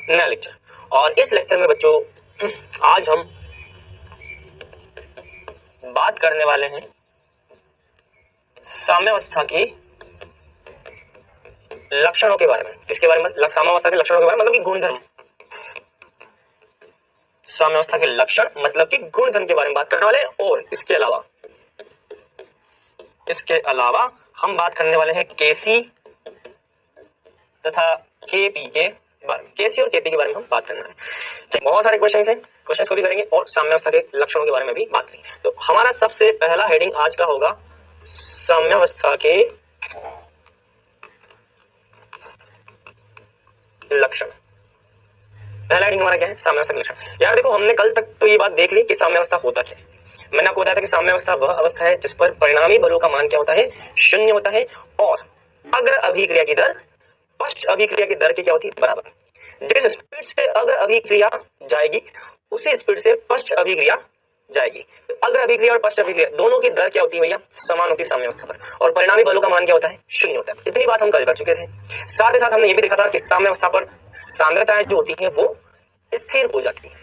नया लेक्चर। और इस लेक्चर में बच्चों आज हम बात करने वाले हैं साम्यावस्था के लक्षणों के बारे में। किसके बारे में? साम्यावस्था के लक्षणों के बारे में, मतलब कि गुणधर्म। साम्यावस्था के लक्षण मतलब कि गुणधर्म के बारे में बात करने वाले हैं। और इसके अलावा हम बात करने वाले हैं केसी तथा केपी के बारे में। केसी और केपी के बारे में हम बात करने वाले हैं। बहुत सारे क्वेश्चन हैं, क्वेश्चन को भी करेंगे और साम्यावस्था के लक्षणों के बारे में भी बात करेंगे। तो हमारा सबसे पहला हेडिंग आज का होगा साम्यावस्था के लक्षण। पहला हेडिंग हमारा क्या है? साम्यावस्था के लक्षण। यार देखो, हमने कल तक तो ये बात देख ली कि साम्यावस्था होता क्या है। मैंने आपको बताया था कि साम्यावस्था वह अवस्था है जिस पर परिणामी बलों का मान क्या होता है? शून्य होता है। और अग्र अभिक्रिया की दर पश्च अभिक्रिया की दर के क्या होती है? बराबर। जिस स्पीड से अग्र अभिक्रिया जाएगी उसी स्पीड से पश्च अभिक्रिया जाएगी। तो अग्र अभिक्रिया और पश्च अभिक्रिया दोनों की दर क्या होती है भैया? समान होती है साम्यावस्था पर। और परिणामी बलों का मान क्या होता है? शून्य होता है। इतनी बात हम कल कर चुके थे। साथ ही साथ हमने ये भी देखा था कि साम्यावस्था पर सांद्रताएं जो होती है वो स्थिर हो जाती है।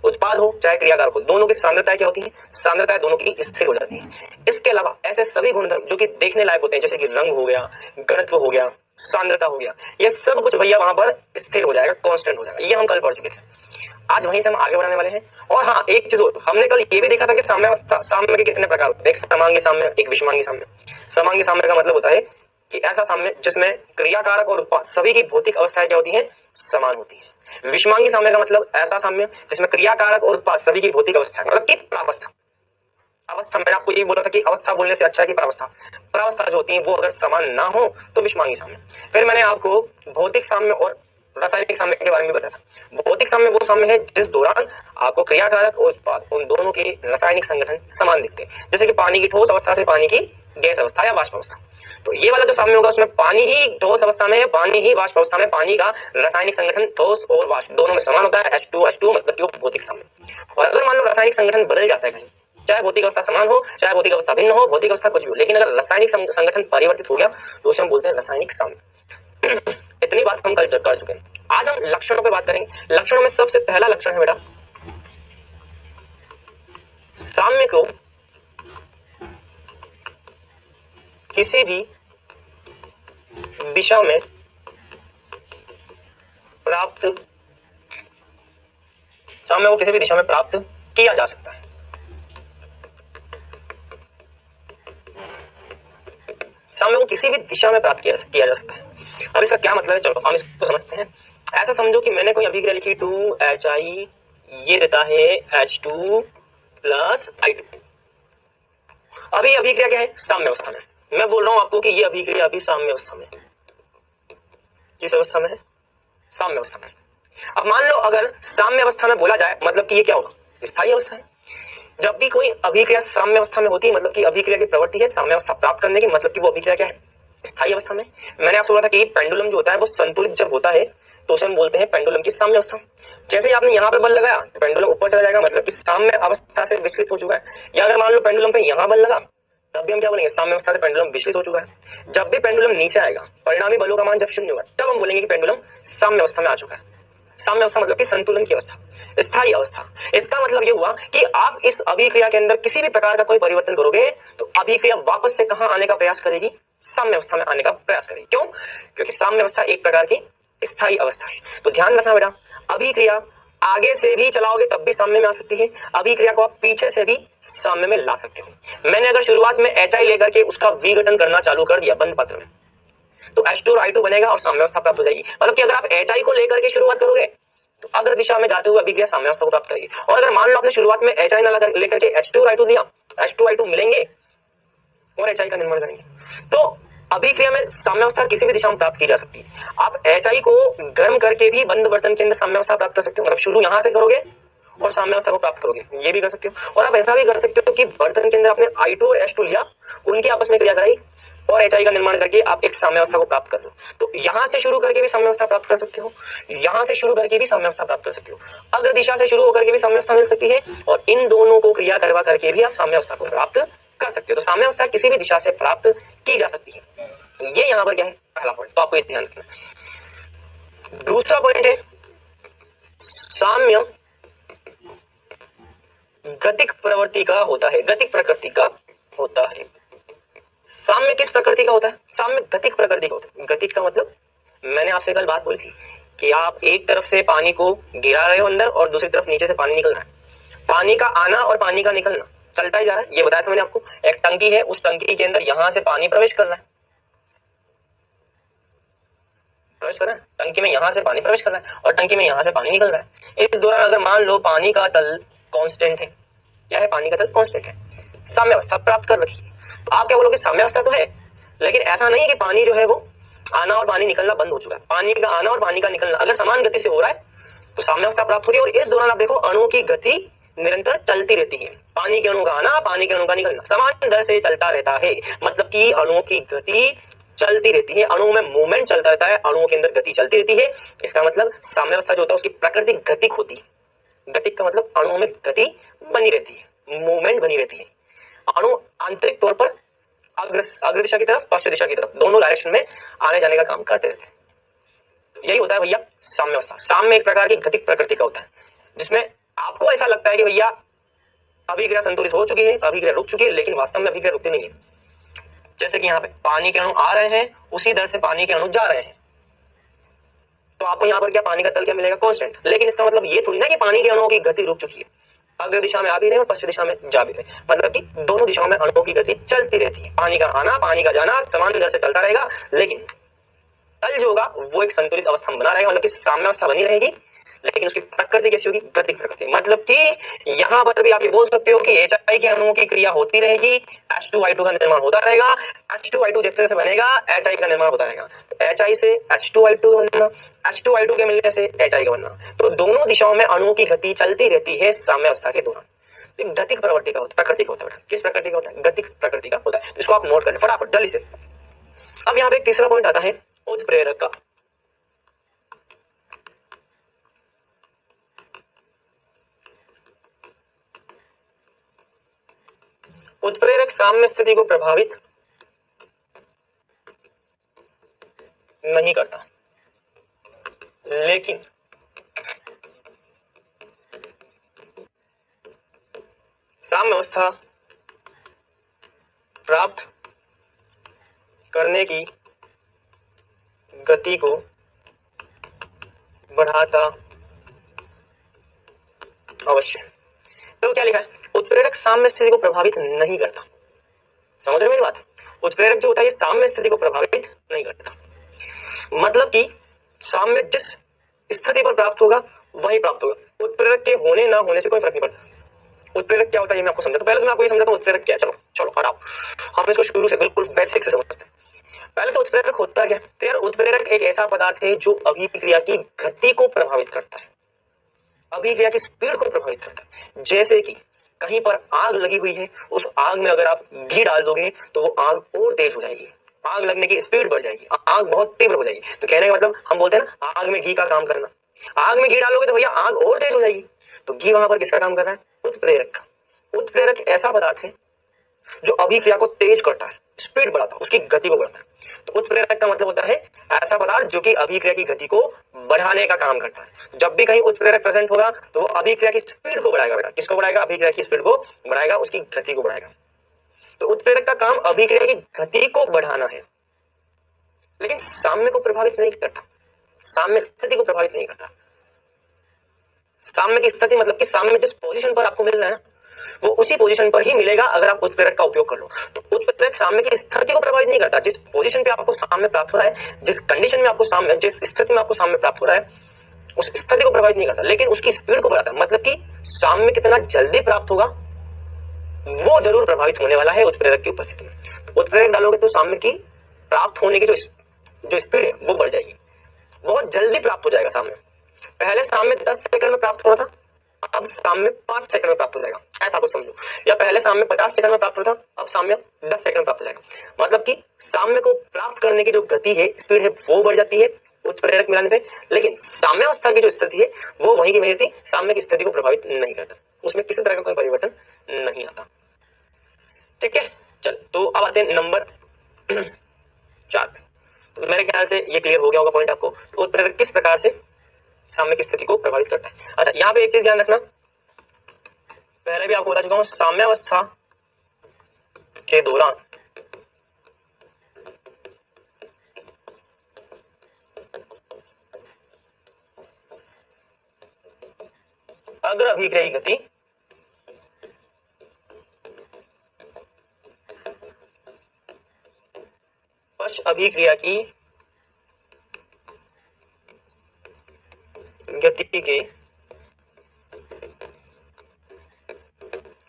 उत्पाद हो चाहे क्रियाकारक हो, दोनों की सांद्रताएं क्या होती है? सांद्रताएं दोनों की स्थिर हो जाती है। इसके अलावा ऐसे सभी गुणधर्म जो कि देखने लायक होते हैं, जैसे कि रंग हो गया, घनत्व हो गया, सांद्रता हो गया, ये सब कुछ भैया वहां पर स्थिर हो जाएगा, कांस्टेंट हो जाएगा। ये हम कल पढ़ चुके थे। आज वहीं से हम आगे बढ़ाने वाले हैं। और हाँ, एक चीज और, हमने कल ये भी देखा था कि साम्य के कितने प्रकार होते हैं। एक समांगी साम्य, एक विषमांगी साम्य। समांगी साम्य का मतलब होता है कि ऐसा साम्य जिसमें क्रियाकारक और उत्पाद सभी की भौतिक अवस्थाएं क्या होती है? समान होती है। विषमांगी साम्य का मतलब ऐसा साम्य जिसमें क्रियाकारक और उत्पाद सभी की भौतिक अवस्था मतलब कि प्रावस्था। अवस्था, मैंने आपको ये बोला था कि अवस्था बोलने से अच्छा है कि प्रावस्था। प्रावस्था जो होती है वो अगर समान ना हो तो विषमांगी साम्य। फिर मैंने आपको भौतिक साम्य और रासायनिक साम्य के बारे में बताया था। भौतिक साम्य वो साम्य है जिस दौरान आपको क्रियाकारक और उत्पाद उन दोनों के रासायनिक संगठन समान दिखते हैं, जैसे कि पानी की ठोस अवस्था से पानी की गैस अवस्था या वाष्प अवस्था। तो ये वाला जो साम्य होगा उसमें पानी ही ठोस अवस्था में है, पानी ही वाष्प अवस्था में, पानी का रासायनिक संगठन ठोस और वाष्प दोनों में समान होता है। H2 मतलब कि वो भौतिक साम्य। और अगर मान लो रासायनिक संगठन बदल जाता है कहीं, चाहे भौतिक अवस्था समान हो चाहे भौतिक अवस्था भिन्न हो, भौतिक अवस्था कुछ भी हो, लेकिन अगर रासायनिक संगठन परिवर्तित हो गया तो उसे हम बोलते हैं रासायनिक साम्य। इतनी बात हम कल कर चुके हैं। आज हम लक्षणों पे बात करेंगे। लक्षणों में सबसे पहला लक्षण है बेटा, साम्य को किसी भी दिशा में प्राप्त साम्य को किसी भी दिशा में प्राप्त किया जा सकता है। साम्य को किसी भी दिशा में प्राप्त किया जा सकता है। अब इसका क्या मतलब है, चलो हम इसको समझते हैं। ऐसा समझो कि मैंने कोई अभिक्रिया लिखी 2HI, ये देता है H2 प्लस I2। अभी अभिक्रिया क्या है? साम्य अवस्था में। मैं बोल रहा हूं आपको कि ये अभिक्रिया अभी साम्य अवस्था में। किस अवस्था में है? साम्य अवस्था में। अब मान लो अगर साम्य अवस्था में बोला जाए मतलब कि ये क्या होगा? स्थायी अवस्था है। जब भी कोई अभिक्रिया साम्य अवस्था में होती है मतलब कि अभिक्रिया की प्रवृत्ति है साम्य अवस्था प्राप्त करने की, मतलब कि वो अभिक्रिया क्या है? स्थायी अवस्था में। मैंने आपसे बोला था कि पेंडुलम जो होता है वो संतुलित जब होता है तो उसे हम बोलते हैं पेंडुलम की साम्य अवस्था। जैसे ही आपने यहाँ पे बल लगाया पेंडुलम ऊपर चला जाएगा, मतलब कि साम्य अवस्था से विचलित हो चुका है। या अगर मान लो पेंडुलम पे यहाँ बल लगा तब भी हम क्या बोलेंगे? साम्य अवस्था से पेंडुलम विचलित हो चुका है। जब भी पेंडुलम नीचे आएगा, परिणामी बलों का मान जब शून्य होगा, तब हम बोलेंगे कि पेंडुलम साम्य अवस्था में आ चुका है। साम्य अवस्था मतलब कि संतुलन की अवस्था, स्थायी अवस्था। इसका मतलब ये हुआ कि आप इस अभिक्रिया के अंदर किसी भी प्रकार का कोई परिवर्तन करोगे तो अभिक्रिया वापस से कहां आने का प्रयास करेगी? साम्य अवस्था में आने का प्रयास करेगी। क्यों? क्योंकि साम्य अवस्था एक प्रकार की स्थायी अवस्था है। तो ध्यान रखना बेटा, अभिक्रिया आगे से भी चलाओगे तब भी साम्य में आ सकती है, अभिक्रिया को आप पीछे से भी साम्य में ला सकते हो। मैंने अगर शुरुआत में HI लेकर के उसका विघटन करना चालू कर दिया बंद पात्र में तो H2 और I2 बनेगा और साम्य अवस्था प्राप्त हो जाएगी। मतलब कि अगर आप HI को लेकर के शुरुआत करोगे तो अग्र दिशा में जाते हुए अभिक्रिया साम्य अवस्था को प्राप्त करेगी। और अगर मान लो आपने शुरुआत में HI ना लेकर के H2 और I2 दिया, H2 I2 मिलेंगे और HI का निर्माण करेंगे, तो अभिक्रिया में साम्य अवस्था किसी भी दिशा में प्राप्त की जा सकती है। आप HI को गर्म करके भी बंद बर्तन के अंदर साम्य अवस्था प्राप्त कर सकते हो। मतलब शुरू यहां से करोगे और साम्य अवस्था को प्राप्त करोगे, ये भी कर सकते हो। और आप ऐसा भी कर सकते हो कि बर्तन के अंदर आपने I2 और H2 लिया, उनकी आपस में क्रिया कराई और HI का निर्माण करके आप एक साम्य अवस्था को प्राप्त कर लो। तो यहां से शुरू करके भी साम्य अवस्था प्राप्त कर सकते हो, यहां से शुरू करके भी साम्य अवस्था प्राप्त कर सकते हो, अग्र दिशा से शुरू होकर के भी साम्य अवस्था मिल सकती है और इन दोनों को क्रिया करवा करके भी आप साम्य अवस्था को प्राप्त कर सकते हो। तो साम्य अवस्था किसी भी दिशा से प्राप्त की जा सकती है। ये यहां पर क्या है? पहला पॉइंट, तो आपको ध्यान रखना। दूसरा पॉइंट है साम्य गतिक प्रवृत्ति का होता है, गतिक प्रकृति का होता है। साम्य किस प्रकृति का होता है? साम्य गतिक प्रकृति का होता है। गतिक का मतलब मैंने आपसे कल बात बोली थी कि आप एक तरफ से पानी को गिरा रहे हो अंदर और दूसरी तरफ नीचे से पानी निकल रहा है। पानी का आना और पानी का निकलना चलता ही जा रहा है। ये बताया था मैंने आपको। एक टंकी है, उस टंकी के अंदर यहां से पानी प्रवेश कर रहा है, प्रवेश कर रहा है टंकी में, यहां से पानी प्रवेश कर रहा है और टंकी में यहां से पानी निकल रहा है। इस दौरान अगर मान लो पानी का तल कांस्टेंट है, क्या है? पानी का तल कांस्टेंट है, साम्यावस्था प्राप्त कर रखी है। तो आप क्या बोलोगे? साम्यावस्था तो है, लेकिन ऐसा नहीं है कि पानी जो है वो आना और पानी निकलना बंद हो चुका है। पानी का आना और पानी का निकलना अगर समान गति से हो रहा है तो साम्यावस्था प्राप्त हो रही है। और इस दौरान आप देखो अणुओं की गति निरंतर चलती रहती है। पानी के अणु का आना, पानी के अणु का निकलना समान दर से चलता रहता है, मतलब कि अणुओं की गति चलती रहती है, अणुओं में मूवमेंट चलता रहता है, अणुओं के अंदर गति चलती रहती है। इसका मतलब साम्यावस्था जो होता है उसकी प्रकृति गतिक होती है। गतिक का मतलब अणुओं में गति बनी रहती है, मूवमेंट बनी रहती है। अणु आंतरिक तौर पर अग्र दिशा की तरफ, पश्चिम दिशा की तरफ, दोनों डायरेक्शन में आने जाने का काम करते रहते हैं। तो यही होता है भैया साम्यावस्था। साम्य एक प्रकार की गतिक प्रकृति का होता है, जिसमें आपको ऐसा लगता है कि भैया अभिक्रिया संतुलित हो चुकी है, अभिक्रिया रुक चुकी है, लेकिन वास्तव में अभिक्रिया रुकती नहीं है। जैसे कि यहाँ पे पानी के अणु आ रहे हैं, उसी दर से पानी के अणु जा रहे हैं, तो आपको यहाँ पर क्या पानी का तल क्या मिलेगा? कांस्टेंट। लेकिन इसका मतलब ये थोड़ी ना कि पानी के अणुओं की गति रुक चुकी है। अग्र दिशा में आ भी रहे हैं और पश्चिम दिशा में जा भी रहे हैं, मतलब कि दोनों दिशाओं में अणुओं की गति चलती रहती है। पानी का आना, पानी का जाना समान दर से चलता रहेगा, लेकिन तल जो होगा वो एक संतुलित अवस्था में बना रहेगा, मतलब कि साम्यावस्था बनी रहेगी। लेकिन उसकी प्रकृति कैसी होगी? गतिक प्रकृति। मतलब कि यहाँ पर भी आप ये बोल सकते हो कि HI के अणुओं की क्रिया होती रहेगी, H2I2 का निर्माण होता रहेगा, H2I2 जैसे जैसे बनेगा HI का निर्माण होता रहेगा। तो HI से H2I2 बनना, H2I2 के मिलने से HI का बनना, तो दोनों दिशाओं में अणुओं की गति चलती रहती है साम्यावस्था के दौरान। गतिक प्रवृत्ति का होता है, प्रकृति का होता है। किस प्रकृति का होता है? गतिक प्रकृति का होता है। इसको आप नोट कर लें फटाफट जल्दी से। अब यहाँ पे एक तीसरा पॉइंट आता है उत्प्रेरक का। उत्प्रेरक साम्य स्थिति को प्रभावित नहीं करता, लेकिन साम्यावस्था प्राप्त करने की गति को बढ़ाता अवश्य। तो क्या लिखा है? उत्प्रेरक साम्य स्थिति को प्रभावित नहीं करता। समझ रहे मेरी बात? उत्प्रेरक जो होता है ये साम्य स्थिति को प्रभावित नहीं करता, मतलब कि साम्य जिस स्थिति पर प्राप्त होगा वही प्राप्त होगा। उत्प्रेरक के होने ना होने से कोई फर्क नहीं पड़ता। उत्प्रेरक क्या होता है ये मैं आपको समझाता हूं। पहले तो मैं आपको ये समझाता हूं उत्प्रेरक क्या है। चलो चलो हटाओ, हम इसको शुरू से बिल्कुल बेसिक से समझते हैं। पहले तो उत्प्रेरक होता क्या? तो यार उत्प्रेरक एक ऐसा पदार्थ है जो अभिक्रिया की गति को प्रभावित करता है, अभिक्रिया की स्पीड को प्रभावित करता है। जैसे कि कहीं पर आग लगी हुई है, उस आग में अगर आप घी डाल दोगे तो वो आग और तेज हो जाएगी, आग लगने की स्पीड बढ़ जाएगी, आग बहुत तीव्र हो जाएगी। तो कहने का मतलब हम बोलते हैं ना आग में घी का काम करना। आग में घी डालोगे तो भैया आग और तेज हो जाएगी। तो घी वहां पर किसका काम कर रहा है? उत्प्रेरक का। उत्प्रेरक ऐसा पदार्थ है जो अभिक्रिया को तेज करता है, स्पीड बढ़ाता है, उसकी गति को बढ़ाता है। तो उत्प्रेरक का मतलब होता है ऐसा पदार्थ जो कि अभिक्रिया की गति को बढ़ाने का काम करता है। जब भी कहीं उत्प्रेरक प्रेजेंट होगा तो वो अभिक्रिया की स्पीड को बढ़ाएगा। बेटा किसको बढ़ाएगा? अभिक्रिया की स्पीड को बढ़ाएगा, उसकी गति को बढ़ाएगा। तो उत्प्रेरक का काम अभिक्रिया की गति को बढ़ाना है, लेकिन साम्य को प्रभावित नहीं करता, साम्य स्थिति को प्रभावित नहीं करता। साम्य की स्थिति मतलब कि साम्य जिस पोजीशन पर आपको मिल रहा है ना वो उसी पोजीशन पर ही मिलेगा अगर आप उत्प्रेरक का उपयोग कर लो। तो उत्प्रेरक साम्य की स्थिति को प्रभावित नहीं करता। जिस पोजीशन पे आपको साम्य प्राप्त हो रहा है, जिस कंडीशन में आपको साम्य, जिस स्थिति में आपको साम्य प्राप्त हो रहा है, उस स्थिति को प्रभावित नहीं करता, लेकिन उसकी स्पीड को बढ़ाता है। मतलब कि साम्य कितना जल्दी प्राप्त होगा वो जरूर प्रभावित होने वाला है उत्प्रेरक की उपस्थिति में। तो उत्प्रेरक डालोगे तो साम्य की प्राप्त होने की जो स्पीड है वो बढ़ जाएगी, बहुत जल्दी प्राप्त हो जाएगा साम्य। पहले साम्य 10 सेकंड में प्राप्त हो रहा था, अब साम्य 5 सेकंड में प्राप्त हो जाएगा, ऐसा कुछ समझो। या पहले साम्य 50 सेकंड में प्राप्त हो रहा था, अब साम्य 10 सेकंड में प्राप्त हो जाएगा। मतलब कि साम्य को प्राप्त करने की जो गति है, स्पीड है, वो बढ़ जाती है उत्प्रेरक मिलाने पे, लेकिन साम्यावस्था की जो स्थिति है वो वहीं की वहीं रहती, साम्य की स्थिति को प्रभावित नहीं करता, उसमें किसी तरह का कोई परिवर्तन नहीं आता। ठीक है, चल तो अब आते हैं नंबर 4 पे। तो मेरे ख्याल से ये क्लियर हो गया होगा पॉइंट आपको। तो उत्प्रेरक किस प्रकार से साम्य स्थिति को प्रभावित करता है। अच्छा, यहाँ पे एक चीज ध्यान रखना, पहले भी आपको बता चुका हूं, साम्यावस्था के दौरान अग्र अभिक्रिया की गति पश्च अभिक्रिया की गति के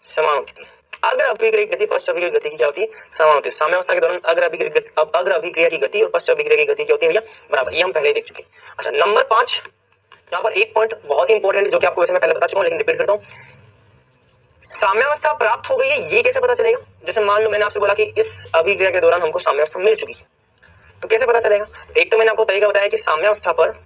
समान होती है। अग्र अभिक्रिया की गति पश्च अभिक्रिया की गति की क्या होती है? समान होती है। साम्यावस्था के दौरान अग्र अभिक्रिया की गति और पश्च अभिक्रिया की गति क्या होती है भैया? बराबर। ये हम पहले देख चुके हैं। अच्छा, नंबर 5, यहाँ पर एक पॉइंट बहुत ही इंपॉर्टेंट जो कि आपको वैसे मैं पहले बता चुका हूं, लेकिन रिपीट करता हूं। साम्यावस्था प्राप्त हो गई है, ये कैसे पता चलेगा? जैसे मान लो मैंने आपसे बोला कि इस अभिक्रिया के दौरान हमको साम्यावस्था मिल चुकी है, तो कैसे पता चलेगा? एक तो मैंने आपको तरीका बताया कि साम्यावस्था पर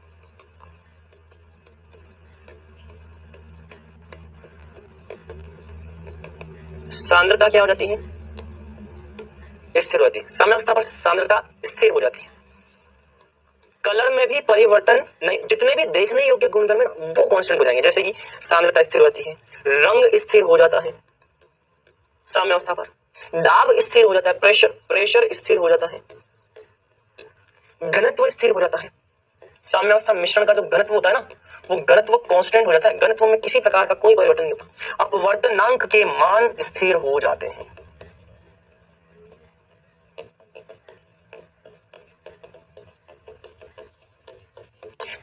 सांद्रता क्या हो जाती है? स्थिर होती है। साम्यावस्था पर सांद्रता स्थिर हो जाती है। कलर में भी परिवर्तन नहीं, जितने भी देखने योग्य गुणधर्म है वो कांस्टेंट हो जाएंगे। जैसे कि सांद्रता स्थिर होती है, रंग स्थिर हो जाता है साम्यावस्था पर, दाब स्थिर हो जाता है, प्रेशर स्थिर हो जाता है, घनत्व स्थिर हो जाता है। साम्यावस्था मिश्रण का जो घनत्व होता है ना, वो घनत्व कांस्टेंट हो जाता है, घनत्व में किसी प्रकार का कोई परिवर्तन नहीं होता। अपवर्तनांक के मान स्थिर हो जाते हैं।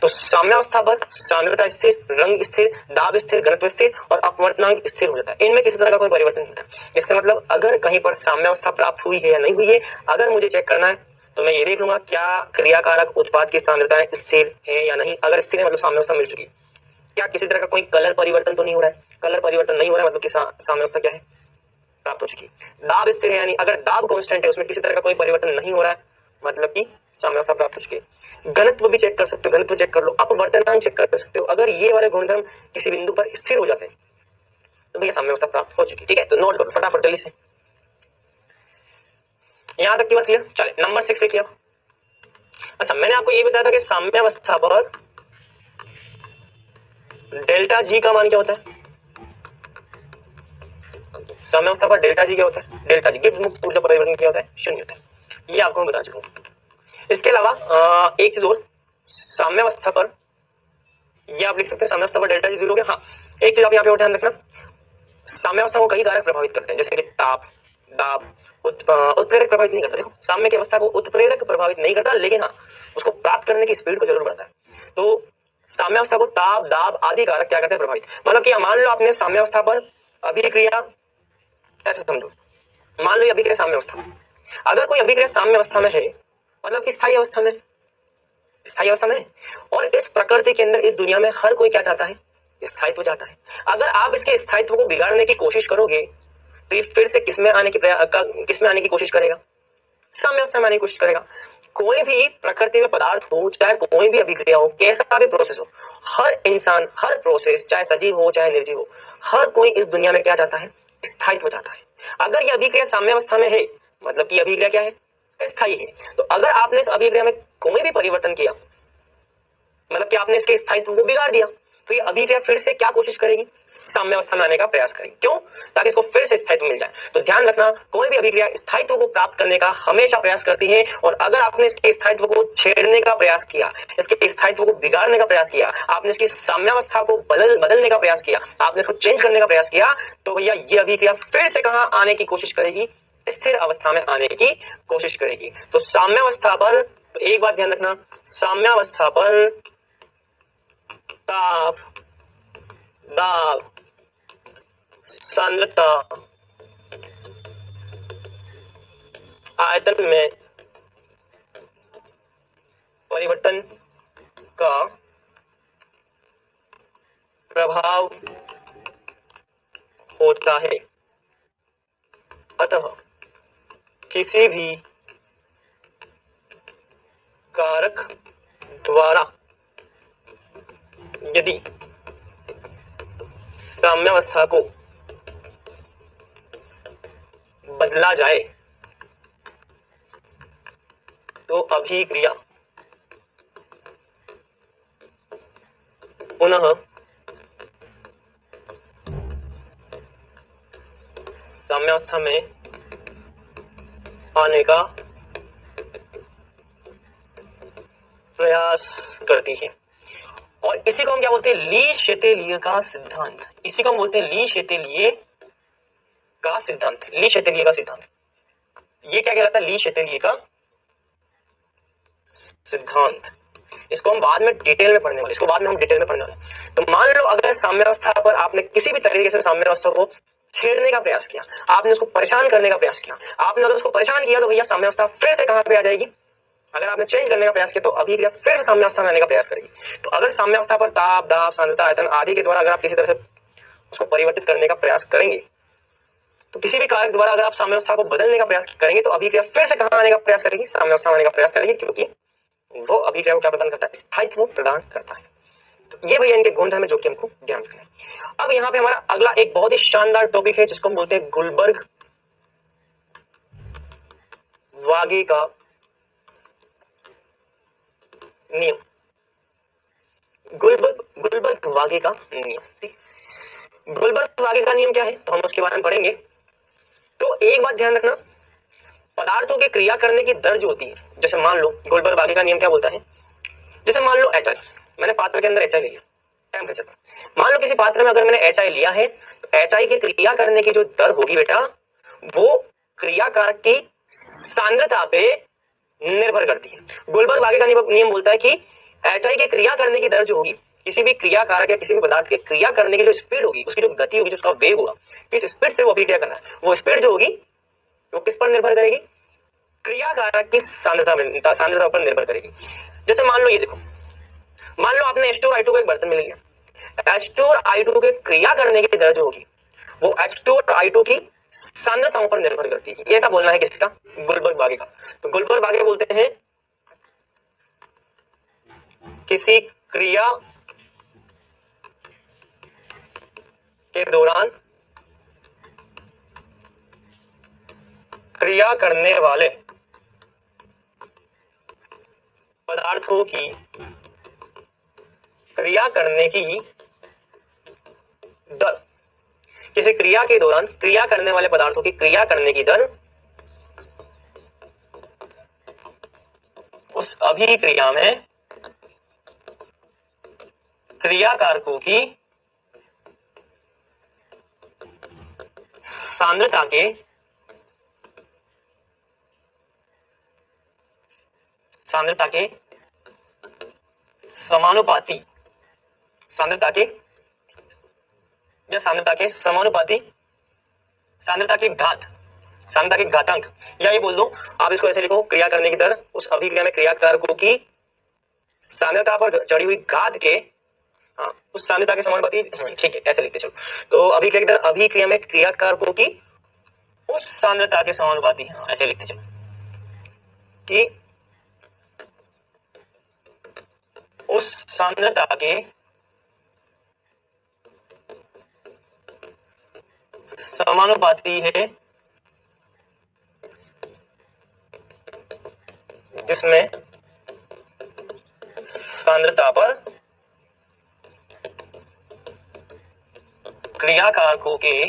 तो साम्यावस्था पर सांद्रता स्थिर, रंग स्थिर, दाब स्थिर, घनत्व स्थिर और अपवर्तनांक स्थिर हो जाता है। इनमें किसी तरह का कोई परिवर्तन नहीं होता। इसका मतलब अगर कहीं पर साम्यावस्था प्राप्त हुई है या नहीं हुई है, अगर मुझे चेक करना है तो मैं ये देख लूंगा क्या क्रियाकारक उत्पाद की सांद्रताएं स्थिर है या नहीं। अगर स्थिर है मतलब साम्यावस्था मिल चुकी है। क्या किसी तरह का कोई कलर परिवर्तन तो नहीं हो रहा है? कलर परिवर्तन नहीं हो रहा है मतलब कि साम्यावस्था क्या है? प्राप्त हो चुकी है। दाब स्थिर है, यानी अगर दाब कांस्टेंट है, उसमें किसी तरह का कोई परिवर्तन नहीं हो रहा है, मतलब कि साम्यावस्था प्राप्त हो चुकी है। घनत्व भी चेक कर सकते हो, घनत्व चेक कर लो, अपवर्तनांक चेक कर सकते हो। अगर ये वाले गुणधर्म किसी बिंदु पर स्थिर हो जाते हैं तो भैया साम्यावस्था प्राप्त हो चुकी है। ठीक है, तो नोट करो फटाफट जल्दी से। यहां तक की बात क्लियर? चले नंबर 6 देखिए। अच्छा, मैंने आपको ये बताया था कि साम्यावस्था पर डेल्टा जी का मान क्या होता है? साम्यावस्था पर डेल्टा जी क्या होता है? डेल्टा जी गिब्स मुक्त ऊर्जा परिवर्तन क्या होता है? शून्य होता है। ये आपको मैं बता चुका हूं। इसके अलावा एक चीज और, साम्यावस्था पर ये आप लिख सकते हैं, साम्यावस्था पर डेल्टा जी 0 हो गया। हाँ, एक चीज आप यहाँ पे और ध्यान रखना, साम्यावस्था को कई कारक प्रभावित करते हैं, जैसे कि ताप, दाब, उत्प्रेरक प्रभावित नहीं करता। देखो, साम्य की अवस्था को उत्प्रेरक प्रभावित नहीं करता, लेकिन हाँ उसको प्राप्त करने की स्पीड को जरूर बढ़ाता है। तो साम्यावस्था को ताप, दाब आदि कारक क्या करते हैं? प्रभावित। मतलब कि मान लो आपने साम्यावस्था पर अभिक्रिया, ऐसे समझो, मान लो ये अभिक्रिया साम्यावस्था, अगर कोई अभिक्रिया साम्यावस्था में है मतलब कि स्थायी अवस्था में, स्थायी अवस्था में, और इस प्रकृति के अंदर, इस दुनिया में हर कोई क्या चाहता है? स्थायित्व चाहता है। अगर आप इसके स्थायित्व को बिगाड़ने की कोशिश करोगे तो ये फिर से किसमें आने की किसमें आने की कोशिश करेगा? साम्यावस्था में आने की कोशिश करेगा। कोई भी प्रकृति में पदार्थ हो, चाहे कोई भी अभिक्रिया हो, कैसा भी प्रोसेस हो, हर इंसान, हर प्रोसेस, चाहे सजीव हो चाहे निर्जीव हो, हर कोई इस दुनिया में क्या चाहता है? स्थायित्व चाहता है। अगर यह अभिक्रिया साम्यावस्था में है मतलब कि अभिक्रिया क्या है? स्थायी है। तो अगर आपने इस अभिक्रिया में कोई भी परिवर्तन किया मतलब कि आपने इसके स्थायित्व को बिगाड़ दिया, तो ये अभिक्रिया फिर से क्या कोशिश करेगी? साम्यावस्था में आने का प्रयास करेगी। क्यों? ताकि इसको फिर से स्थायित्व मिल जाए। तो ध्यान रखना, कोई भी अभिक्रिया स्थायित्व को प्राप्त करने का हमेशा प्रयास करती है, और अगर आपने इसके स्थायित्व को छेड़ने का प्रयास किया, इसके स्थायित्व को बिगाड़ने का प्रयास किया, आपने इसकी साम्यावस्था को बदलने का प्रयास किया, आपने इसको चेंज करने का प्रयास किया, तो भैया ये अभिक्रिया फिर से कहां आने की कोशिश करेगी? स्थिर अवस्था में आने की कोशिश करेगी। तो साम्यावस्था पर एक बात ध्यान रखना, साम्यावस्था पर ताप, दाब, सांद्रता, आयतन में परिवर्तन का प्रभाव होता है। अतः किसी भी कारक द्वारा यदि साम्यावस्था को बदला जाए तो अभिक्रिया पुनः साम्यावस्था में आने का प्रयास करती है। और इसी को हम क्या बोलते हैं? ली शेतेलिय का सिद्धांत। इसी को हम बोलते हैं ली शेतेलिय का सिद्धांत। ली शेतेलिय का सिद्धांत ये क्या कहलाता है? ली शेतेलिय का सिद्धांत। इसको हम बाद में डिटेल में पढ़ने वाले, इसको बाद में हम डिटेल में पढ़ने वाले। तो मान लो अगर साम्यावस्था पर आपने किसी भी तरीके से साम्यावस्था को छेड़ने का प्रयास किया, आपने उसको परेशान करने का प्रयास किया, आपने अगर उसको परेशान किया तो भैया साम्यावस्था फिर से कहां पे आ जाएगी? अगर आपने चेंज करने का प्रयास किया तो अभिक्रिया फिर से साम्यावस्था में आने का प्रयास करेगी। तो अगर साम्यावस्था पर ताप, दाब, सांद्रता, आयतन आदि के द्वारा अगर आप किसी तरह से उसको परिवर्तित करने का प्रयास करेंगे, तो किसी भी कारक द्वारा अगर आप साम्यावस्था को बदलने का प्रयास करेंगे तो अभिक्रिया फिर से कहां आने का प्रयास करेगी? साम्यावस्था में आने का प्रयास करेगी, क्योंकि वो अभिक्रिया को क्या प्रदान करता है? स्थायित्व प्रदान करता है। तो ये भैया इनके गुण है जो कि हमको ध्यान रखना है। अब यहाँ पे हमारा अगला एक बहुत ही शानदार टॉपिक है जिसको हम बोलते हैं गुलबर्ग वागे का नियम। गुलबर्ग वागे का नियम। ठीक, गुलबर्ग वागे का नियम क्या है तो हम उसके बारे में पढ़ेंगे। तो एक बात ध्यान रखना, पदार्थों के क्रिया करने की दर जो होती है, जैसे मान लो गुलबर्ग वागे का नियम क्या बोलता है, जैसे मान लो एच आई, मैंने पात्र के अंदर एच आई लिया टेम्परेचर पर, मान लो किसी पात्र में अगर मैंने एच आई लिया है तो एच आई के क्रिया करने की जो दर होगी बेटा, वो क्रियाकारक की सांद्रता पे निर्भर करती है। गुलबर्ग वागे का नियम बोलता है कि एच आई के क्रिया करने की दर जो होगी, किसी भी क्रियाकारक या किसी भी पदार्थ के क्रिया करने की जो स्पीड होगी, उसकी जो गति होगी, जो उसका वेग होगा, किस स्पीड से वो अभिक्रिया करना है, वो स्पीड जो होगी वो किस पर निर्भर करेगी? क्रियाकारक की सांद्रता पर निर्भर करेगी। जैसे मान लो ये देखो, मान लो आपने H2 और I2 को एक बर्तन में लिया, H2 और I2 के क्रिया करने की दर जो होगी वो H2 और I2 की सांद्रताओं पर निर्भर करती है। ये ऐसा बोलना है किसका? गुलबर्ग वागे का। तो गुलबर्ग वागे बोलते हैं किसी क्रिया के दौरान क्रिया करने वाले पदार्थों की क्रिया करने की दर, किसी क्रिया के दौरान क्रिया करने वाले पदार्थों की क्रिया करने की दर उस अभिक्रिया में क्रियाकारकों की सांद्रता के समानुपाती, सांद्रता के समानुपाती, सांद्रता के घातांक, या ये बोल दो आप इसको ऐसे लिखो, क्रिया करने की दर उस अभिक्रिया में क्रियाकारकों की सांद्रता पर चढ़ी हुई घात के, उस सांद्रता के समानुपाती। ठीक है, ऐसे लिखते चलो। तो अभिक्रिया की दर अभिक्रिया में क्रियाकारकों की उस सांद्रता के समानुपाती, ऐसे लिखते चलो कि उस सांद्रता के समानुपाती है जिसमें सांद्रता पर क्रियाकारकों के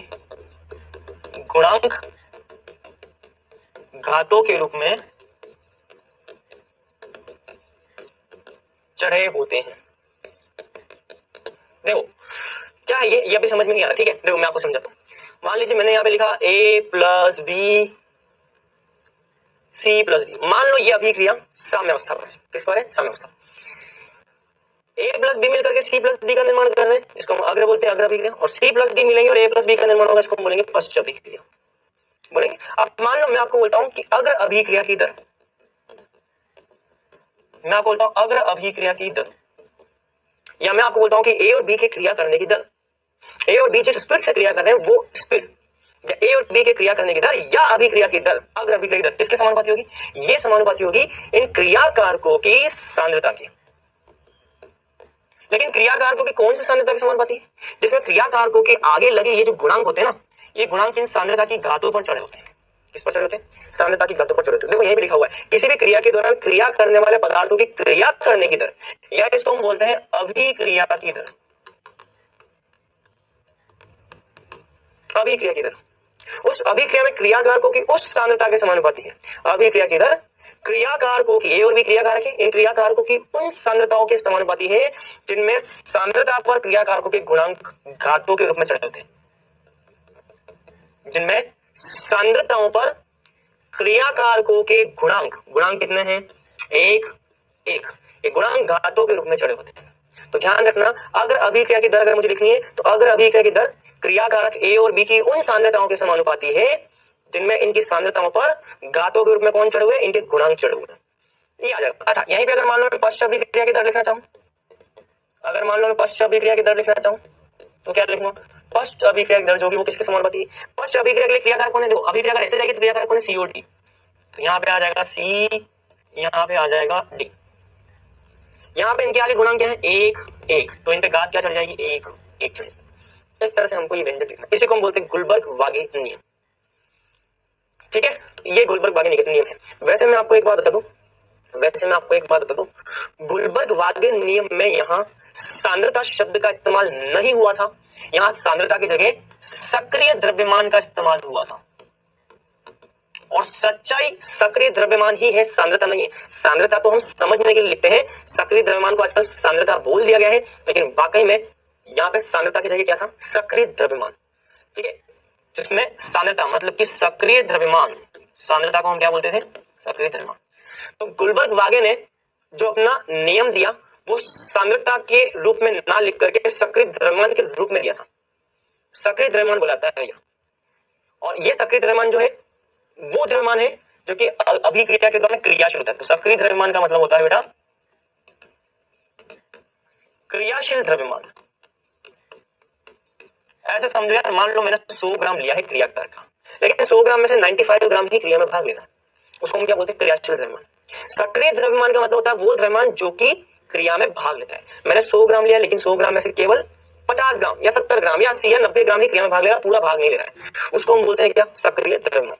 गुणांक घातों के रूप में चढ़े होते हैं। देखो क्या है ये अभी समझ में नहीं आ रहा। ठीक है, देखो मैं आपको समझाता हूं। मान लीजिए मैंने यहाँ पे लिखा A plus B C plus D, मान लो ये अभिक्रिया साम्यावस्था पर है। किस पर है? साम्यावस्था। A प्लस बी मिलकर के C प्लस डी का निर्माण कर रहे हैं, इसको हम अग्र बोलते हैं, अग्र अभिक्रिया। और C प्लस डी मिलेंगे और A प्लस बी का निर्माण होगा, इसको हम बोलेंगे पश्च अभिक्रिया बोलेंगे। अब मान लो मैं आपको बोलता हूं कि अग्र अभिक्रिया की दर, मैं आपको बोलता हूं अग्र अभिक्रिया की दर, या मैं आपको बोलता हूं कि A और B के क्रिया करने की दर, A और B जिस स्पीड से क्रिया कर रहे हैं वो स्पीड, या A और B के क्रिया करने की दर या अभिक्रिया की दर, अग्र अभिक्रिया की दर किसके समानुपाती होगी? ये समानुपाती होगी इन क्रियाकारकों की सांद्रता की। लेकिन क्रियाकारकों की कौन सी सांद्रता के समानुपाती है? जिसमें क्रियाकारकों के आगे लगे ये जो गुणांक होते हैं ना, ये गुणांक इन सांद्रता की घातों पर चढ़े होते हैं। किस पर चढ़े होते हैं? सांद्रता की घातों पर चढ़े होते हैं। देखो यही भी लिखा हुआ है, किसी भी क्रिया के दौरान क्रिया करने वाले पदार्थों की क्रिया करने की दर, या इसको हम बोलते हैं अभिक्रिया की दर। अभिक्रिया की दर उस अभिक्रिया में क्रियाकारकों की उस सांद्रता के समानुपाती है। अभिक्रिया की दर क्रियाकारकों की, ए और बी क्रियाकारक है, इन क्रियाकारकों की उन सांद्रताओं के समानुपाती है जिनमें सांद्रता पर क्रियाकारकों के गुणांक घातों के रूप में चढ़े होते हैं। जिनमें सांद्रताओं पर क्रियाकारकों के गुणांक कितने हैं? एक एक ये गुणांक घातों के रूप में चढ़े होते हैं। तो ध्यान रखना, अगर अभिक्रिया की दर अगर मुझे लिखनी है तो अगर अभिक्रिया की दर क्रियाकारक ए और बी की उन सांद्रताओं के समानुपाती है जिनमें इनकी सांद्रताओं पर घातों के रूप में कौन चढ़े हुए? इनके गुणांक चढ़े हुए। ये आ जाएगा। अच्छा, यहीं पे अगर मान लो मैं पश्च अभिक्रिया की दर लिखना चाहूं, अगर मान लो मैं पश्च अभिक्रिया की दर लिखना चाहूं तो क्या लिखूंगा? पश्च अभिक्रिया की दर जो कि वो किसके समानुपाती है? पश्च अभिक्रिया के लिए क्रियाकारक कौन है? देखो, अभिक्रिया ऐसे जाएगी तो क्रियाकारक कौन है? सीओडी। तो यहाँ पे आ जाएगा सी, यहाँ पे आ जाएगा डी। यहाँ पे इनके आगे गुणांक क्या है? एक एक, तो इन पे घात क्या चढ़ जाएगी? एक एक चढ़ जाएगी। इस तरह से हमको ये व्यंजक लिखना, इसी को हम बोलते हैं गुलबर्ग-वागे नियम। ठीक है, ये गुलबर्ग-वागे नियम है। वैसे मैं आपको एक बात बता दूं, गुलबर्ग-वागे नियम में यहाँ सांद्रता शब्द का इस्तेमाल नहीं हुआ था, यहाँ सांद्रता की जगह सक्रिय द्रव्यमान का इस्तेमाल हुआ था। और सच्चाई सक्रिय द्रव्यमान ही है, सांद्रता नहीं है। सांद्रता तो हम समझने के लिए लिखते हैं, सक्रिय द्रव्यमान को आजकल सांद्रता बोल दिया गया है, लेकिन वाकई में यहाँ पे सांद्रता की जगह क्या था? सक्रिय द्रव्यमान। ठीक है, जिसमें सांद्रता मतलब कि सक्रिय द्रव्यमान, सांद्रता को हम क्या बोलते थे? सक्रिय द्रव्यमान। तो गुलबर्ग-वागे ने जो अपना नियम दिया वो सांद्रता के रूप में ना लिख करके सक्रिय द्रव्यमान के रूप में दिया था। सक्रिय द्रव्यमान बुलाता है यह, और ये सक्रिय द्रव्यमान जो है वो द्रव्यमान है जो कि अभिक्रिया के दौरान क्रियाशील होता है। तो सक्रिय द्रव्यमान का मतलब होता है बेटा क्रियाशील द्रव्यमान। ऐसे समझो यार, मान लो मैंने 100 ग्राम लिया है क्रियाकारक का, लेकिन 100 ग्राम में से 95 ग्राम ही क्रिया में भाग लेना है, उसको हम क्या बोलते हैं? क्रियाशील द्रव्यमान। सक्रिय द्रव्यमान का मतलब होता है वो द्रव्यमान जो कि क्रिया में भाग लेता है। मैंने 100 ग्राम लिया, लेकिन 100 ग्राम में से केवल 50 ग्राम या 70 ग्राम या 80 या 90 ग्राम ही क्रिया में भाग लेगा, पूरा भाग नहीं ले रहा है, उसको हम बोलते हैं क्या? सक्रिय द्रव्यमान।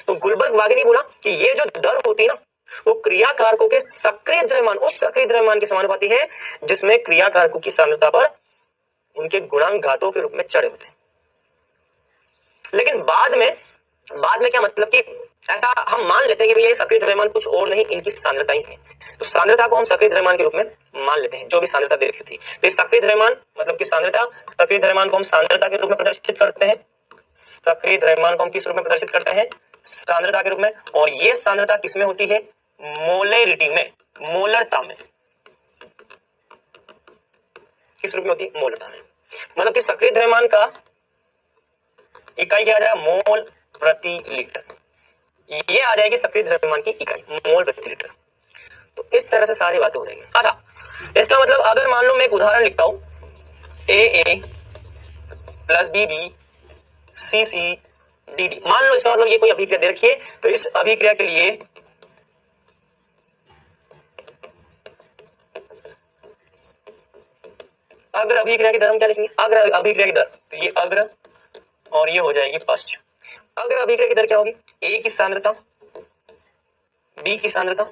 तो गुलबर्ग-वागे ने बोला कि ये जो दर होती है ना, वो क्रियाकारकों के सक्रिय द्रव्यमान, उस सक्रिय द्रव्यमान के समानुपाती है जिसमें क्रियाकारकों की सांद्रता पर उनके गुणांक घातों के रूप में चढ़े होते हैं। लेकिन बाद में क्या मतलब कि ऐसा हम मान लेते हैं कि ये सक्रिय द्रव्यमान कुछ और नहीं, इनकी सांद्रता ही है। तो सांद्रता को हम सक्रिय द्रव्यमान के रूप में मान लेते हैं, जो भी सांद्रता दे रखी थी। तो सक्रिय द्रव्यमान मतलब कि सांद्रता, सक्रिय द्रव्यमान को हम सांद्रता के रूप में प्रदर्शित करते हैं। सक्रिय द्रव्यमान को हम किस रूप में प्रदर्शित करते हैं? सांद्रता के रूप में। और ये सांद्रता किसमें होती है? मोलेरिटी में, मोलरता में। किस रूप में होती है? मोलरता में। मतलब कि सक्रिय द्रव्यमान का इकाई क्या आ जाएगा? मोल प्रति लीटर। ये आ जाएगी सक्रिय द्रव्यमान की इकाई, मोल प्रति लीटर। तो इस तरह से सारी बातें हो जाएंगी। अच्छा, इसका मतलब अगर मान लो मैं एक उदाहरण लिखता हूं, ए प्लस बी सी डी, मान लो इसका मतलब ये कोई अभिक्रिया दे रखी है, तो इस अभिक्रिया के लिए अग्र अभिक्रिया की दर हम क्या लिखेंगे? अग्र अभिक्रिया की दर, तो ये अग्र और ये हो जाएगी पश्च। अग्र अभिक्रिया की दर क्या होगी? ए की सांद्रता, बी की सांद्रता,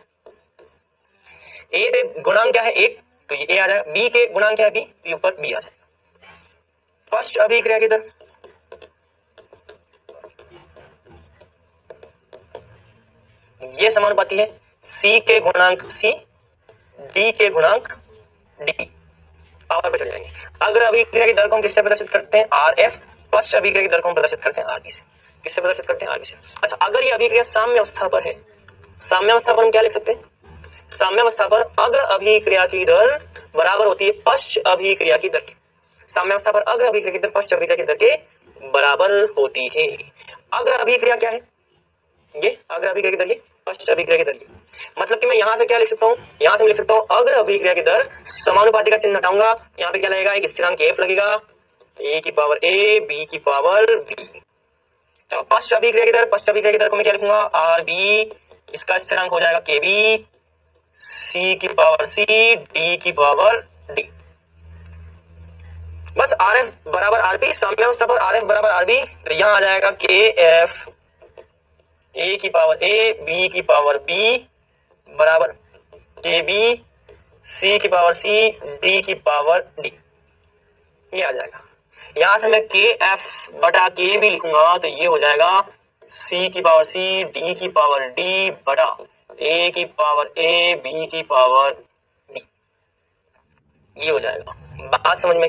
ए पे गुणांक क्या है? एक, तो ये ए आ जाएगा। बी के गुणांक क्या है? बी, तो ऊपर बी आ जाएगा। पश्च अभिक्रिया की दर ये समानुपाती है सी के गुणांक सी, डी के गुणांक डी, पावर पे चले जाएंगे। अग्र अभिक्रिया की दर को हम किससे प्रदर्शित करते हैं? R F. पश्च अभिक्रिया की दर को हम प्रदर्शित करते हैं आर बी से। किससे प्रदर्शित करते हैं? आर बी से। अच्छा, अगर ये अभिक्रिया साम्य अवस्था पर है, साम्य अवस्था पर हम क्या लिख सकते हैं? साम्य अवस्था पर अग्र अभिक्रिया की दर बराबर होती है पश्च अभिक्रिया की दर के। साम्य अवस्था पर अग्र अभिक्रिया की दर पश्च अभिक्रिया की दर के बराबर होती है। अग्र अभिक्रिया क्या है? ये अग्र अभिक्रिया की दर, ये पश्च अभिक्रिया की दर। मतलब कि मैं यहां से क्या लिख सकता हूं? यहां से मैं लिख सकता हूं अग्र अभिक्रिया की दर समानुपाती का चिन्ह हटाऊंगा, यहाँ पे क्या लगेगा? एक स्थिरांक एफ लगेगा, ए की पावर ए, बी की पावर बी। तो पश्च अभिक्रिया की दर, पश्च अभिक्रिया की दर को मैं क्या लिखूंगा? आर बी, इसका स्थिरांक हो जाएगा के बी, सी की पावर सी, डी की पावर डी। बस आर एफ बराबर आर बी, साम्य अवस्था पर आर एफ बराबर आर बी, तो यहां आ जाएगा के एफ, ए की पावर ए, बी की पावर बी बराबर के बी, सी की पावर सी, डी की पावर डी। ये आ जाएगा। यहां से मैं के एफ बटा के भी लिखूंगा तो ये हो जाएगा सी की पावर सी, डी की पावर डी बटा ए की पावर ए, बी की पावर बी। ये हो जाएगा, बात समझ में?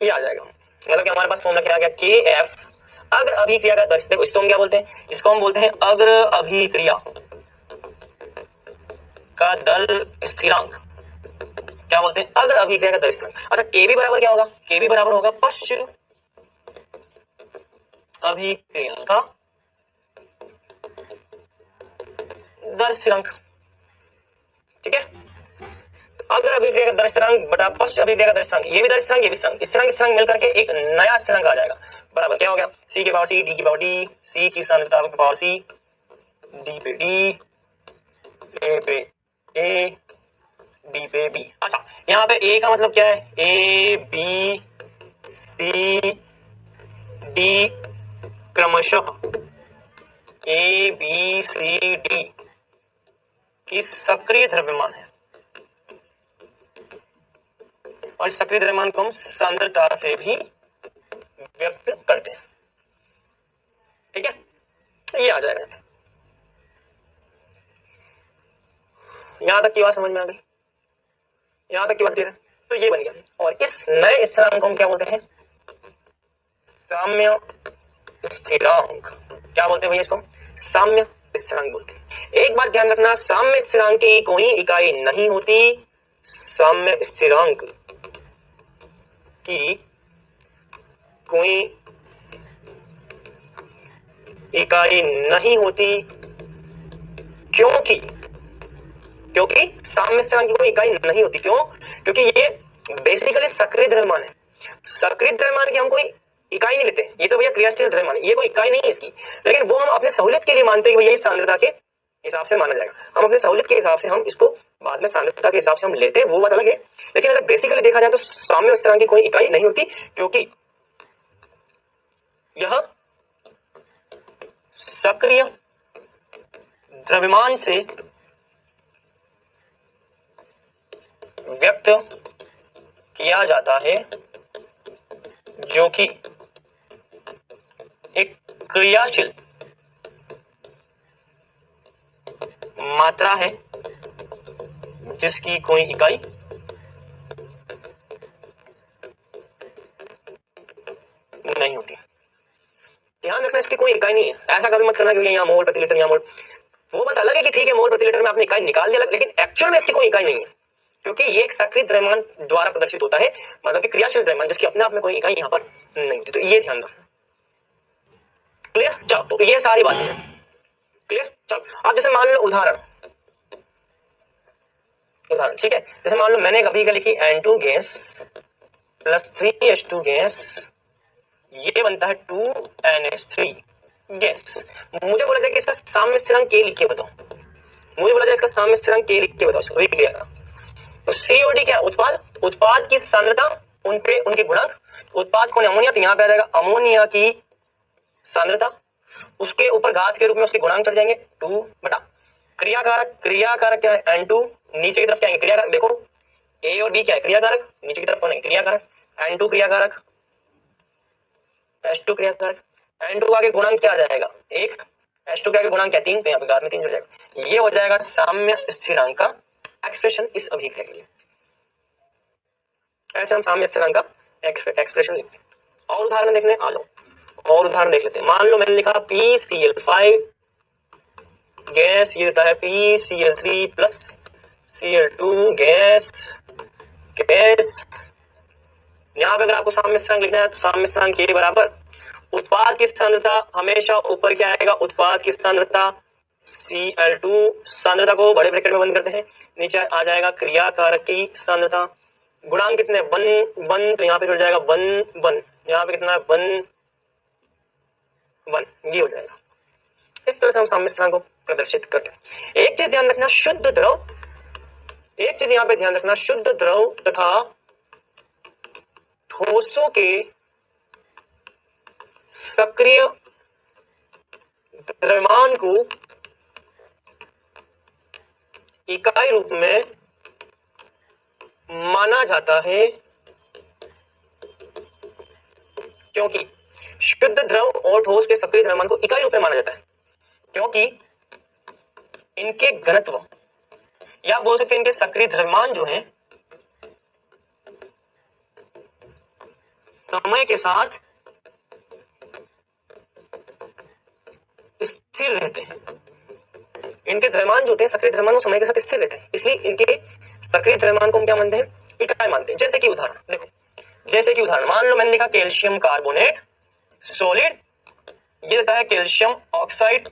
ये आ जाएगा, मतलब कि हमारे पास फॉर्मूला क्या आ गया, के एफ अग्र अभिक्रिया का दर। देखो इसको हम क्या बोलते हैं, इसको हम बोलते हैं अग्र अभिक्रिया का दर स्थिरांक। क्या बोलते हैं, अग्र अभिक्रिया का दर स्थिरांक। अच्छा के भी बराबर क्या होगा, के भी बराबर होगा पश्च अभिक्रिया का दर स्थिरांक। ठीक है, अग्र अभिक्रिया का दर स्थिरांक बटा पश्च अभिक्रिया का दर स्थिरांक। ये भी दर स्थिरांक, ये भी स्थिरांक, स्थिरांक स्थिरांक मिल करके एक नया स्थिरांक आ जाएगा। बराबर क्या हो गया, सी की पावर सी, डी की पावर डी, सी की सांद्रता की पावर सी, डी पे डी, ए पे ए, बी पे बी। अच्छा यहाँ पे ए का मतलब क्या है, ए बी सी डी क्रमशः ए बी सी डी की सक्रिय द्रव्यमान है, और सक्रिय द्रव्यमान को हम सांद्रता से भी व्यक्त करते हैं। ठीक है, ये आ जाएगा। यहां तक की बात समझ में आ गई, यहां तक की बात क्लियर है? तो ये बन गया, और इस नए स्थिरांक को हम क्या बोलते हैं, साम्य स्थिरांक। क्या बोलते हैं भैया इसको, साम्य स्थिरांक बोलते हैं। एक बात ध्यान रखना, साम्य स्थिरांक की कोई इकाई नहीं होती, साम्य स्थिरांक की कोई इकाई नहीं होती, क्योंकि साम्य स्थिरांक की कोई इकाई नहीं होती। क्यों, क्योंकि ये बेसिकली सक्रिय द्रव्यमान है। सक्रिय द्रव्यमान की हम कोई इकाई नहीं लेते, ये तो भैया क्रियाशील द्रव्यमान है, ये कोई इकाई नहीं है इसकी, लेकिन वो हम अपने सहूलियत के लिए मानते हैं कि भैया इस सांद्रता के हिसाब से माना जाएगा। हम अपने सहूलियत के हिसाब से हम इसको बाद में सांद्रता के हिसाब से हम लेते हैं, वो बात अलग है। लेकिन अगर बेसिकली देखा जाए तो साम्य स्थिरांक की कोई इकाई नहीं होती, क्योंकि यह सक्रिय द्रव्यमान से व्यक्त किया जाता है, जो कि एक क्रियाशील मात्रा है जिसकी कोई इकाई नहीं होती। ध्यान रखना, इसकी कोई इकाई नहीं है। ऐसा कभी मत करना कि यहाँ मोल प्रति लीटर, यहाँ मोल, वो बात अलग है कि ठीक है मोल प्रति लीटर में आपने इकाई निकाल दिया, लेकिन एक्चुअल में इसकी कोई इकाई नहीं है, क्योंकि ये एक सक्रिय द्रव्यमान द्वारा प्रदर्शित होता है, मतलब कि क्रियाशील द्रव्यमान जिसकी अपने आप में कोई इकाई यहाँ पर नहीं होती। तो ये ध्यान रखना, क्लियर? चलो तो ये सारी बातें हैं क्लियर। चलो अब जैसे मान लो उदाहरण, ठीक है, जैसे मान लो मैंने कभी का लिखी N2 gas plus 3H2 gas, ये बनता है 2NH3 गैस। मुझे बोला जाए कि इसका साम्य स्थिरांक के लिख के बताओ, मुझे बोला जाए इसका साम्य स्थिरांक के लिख के बताओ, वही क्लियर है। तो COD क्या, उत्पाद की सांद्रता, उनके गुणक, उत्पाद कौन है, अमोनिया, तो यहाँ पे आ जाएगा अमोनिया की सांद्रता, उसके ऊपर घात के रूप में उसके गुणांक चढ़ जाएंगे 2 बटा क्रियाकारक क्या है N2, नीचे की तरफ क्या है क्रियाकारक, देखो A और B क्या है क्रियाकारक, नीचे की तरफ कौन है क्रियाकारक, N2 क्रियाकारक, H2 क्रियाकारक, N2 का आगे गुणांक क्या आ जाएगा 1, H2 का आगे गुणांक क्या 3, तो यहाँ पे घात में 3 जुड़ जाएगा। ये हो जाएगा साम्य स्थिरांक का एक्सप्रेशन इस अभिक्रिया के लिए। ऐसे हम साम्य स्थिरांक का एक्सप्रेशन लिखते हैं। और उदाहरण देखने आ लो, और उदाहरण देख लेते हैं। मान लो मैंने लिखा PCl5 गैस, ये देता है PCl3 प्लस Cl2 गैस। यहाँ पे अगर आपको साम्य स्थिरांक लिखना है तो साम्य स्थिरांक के बराबर उत्पाद की सांद्रता, हमेशा ऊपर क्या आएगा उत्पाद की सांद्रता Cl2, सांद्रता को बड़े ब्रैकेट में बंद करते हैं, नीचे आ जाएगा क्रियाकारक की सांद्रता, गुणांक कितने 1 तो यहाँ पे जुड़ जाएगा 1 यहाँ पे कितना है 1 ये हो जाएगा। इस तरह से हम साम्य स्थिरांक को प्रदर्शित करते हैं। एक चीज ध्यान रखना, शुद्ध द्रव, एक चीज यहाँ पे ध्यान रखना, शुद्ध द्रव तथा ठोसों के सक्रिय द्रव्यमान को इकाई रूप में माना जाता है क्योंकि शुद्ध द्रव और ठोस के सक्रिय द्रव्यमान को इकाई रूप में माना जाता है, क्योंकि इनके घनत्व या बोल सकते हैं इनके सक्रिय द्रव्यमान जो है समय के साथ स्थिर रहते हैं। इनके द्रव्यमान जो होते हैं सक्रिय द्रव्यमान वो समय के साथ स्थिर रहते हैं, इसलिए इनके सक्रिय द्रव्यमान को हम क्या मानते हैं? इकाई मानते हैं। जैसे कि उदाहरण देखो, जैसे कि उदाहरण मान लो मैंने लिखा कैल्शियम कार्बोनेट सॉलिड, ये देता है calcium oxide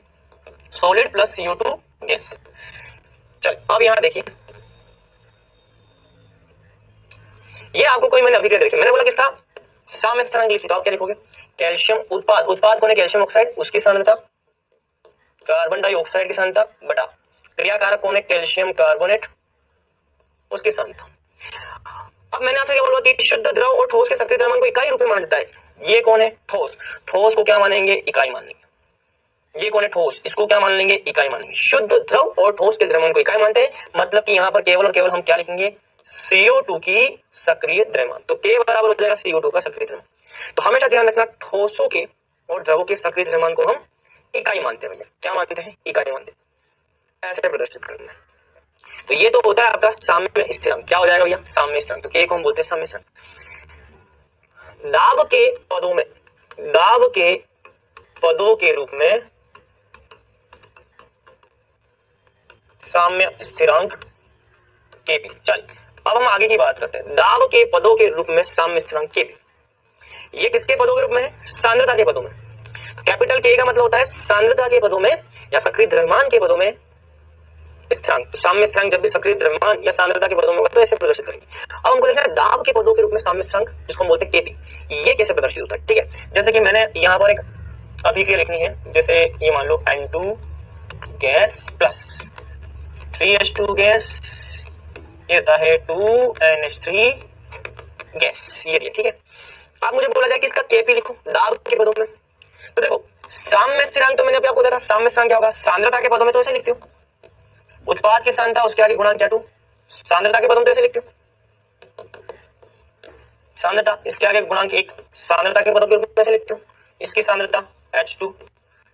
solid plus CO2 gas. चल अब यहां देखिए, ये आपको कोई मैंने अभिक्रिया देखी, मैंने बोला किसका साम्य स्थिरांक लिखी, तो आप क्या लिखोगे? कैल्शियम उत्पाद कौन है? कैल्शियम ऑक्साइड, उसकी सांद्रता, कार्बन डाइऑक्साइड की सांद्रता बटा क्रियाकारक कौन है? कैल्शियम कार्बोनेट, उसकी सांद्रता। अब मैंने आपसे क्या बोला कि शुद्ध द्रव और ठोस के सक्रिय द्रव्यमान को इकाई रूप में माना जाता है। ये कौन है? ठोस। ठोस को क्या मानेंगे? इकाई मान लेंगे। ये कौन है? ठोस। इसको क्या मान लेंगे? इकाई मान लेंगे। शुद्ध द्रव और ठोस के द्रव्यमान को इकाई मानते हैं, मतलब कि यहाँ पर केवल और केवल हम क्या लिखेंगे? CO2 की सक्रिय द्रव्यमान। तो K बराबर हो जाएगा CO2 का सक्रिय द्रव्यमान। तो हमेशा ध्यान रखना, ठोसों के और द्रवों के सक्रिय द्रव्यमान को हम इकाई मानते हैं। भैया क्या मानते हैं? इकाई मानते हैं। ऐसे प्रदर्शित करना है। तो ये तो होता है आपका साम्य स्थिरांक। क्या हो जाएगा भैया? साम्य स्थिरांक। तो K को हम बोलते हैं साम्य स्थिरांक। दाब के पदों के रूप में साम्य स्थिरांक Kp। चल अब हम आगे की बात करते हैं। दाब के पदों के रूप में साम्य स्थिरांक Kp, ये किसके पदों के रूप में है? सांद्रता के पदों में। तो कैपिटल K का मतलब होता है सांद्रता के पदों में या सक्रिय द्रव्यमान के पदों में स्थिरांक। तो साम्य स्थिरांक जब भी सक्रिय द्रव्यमान या सांद्रता के पदों में होगा तो ऐसे प्रदर्शित करेंगे। अब हमको लिखना है दाब के पदों के रूप में साम्य स्थिरांक, जिसको हम बोलते हैं Kp। ये कैसे प्रदर्शित होता है? ठीक है, जैसे कि मैंने यहाँ पर एक अभिक्रिया लिखनी है, जैसे ये मान लो N2 gas plus 3H2 gas, ये होता है 2NH3 गैस, ये दिया। ठीक है, अब मुझे बोला जाए कि इसका Kp लिखो दाब के पदों में। तो देखो साम्य स्थिरांक तो मैंने अभी आपको बताया था, साम्य स्थिरांक क्या होगा? सांद्रता के पदों में तो ऐसे लिखते हो, उत्पाद की सांद्रता उसके आगे गुणा क्या 2, सांद्रता के पदों में तो ऐसे लिखते हो सांद्रता, इसके आगे गुणांक 1, सांद्रता के पदों के रूप में ऐसे लिखते हो, इसकी सांद्रता H2,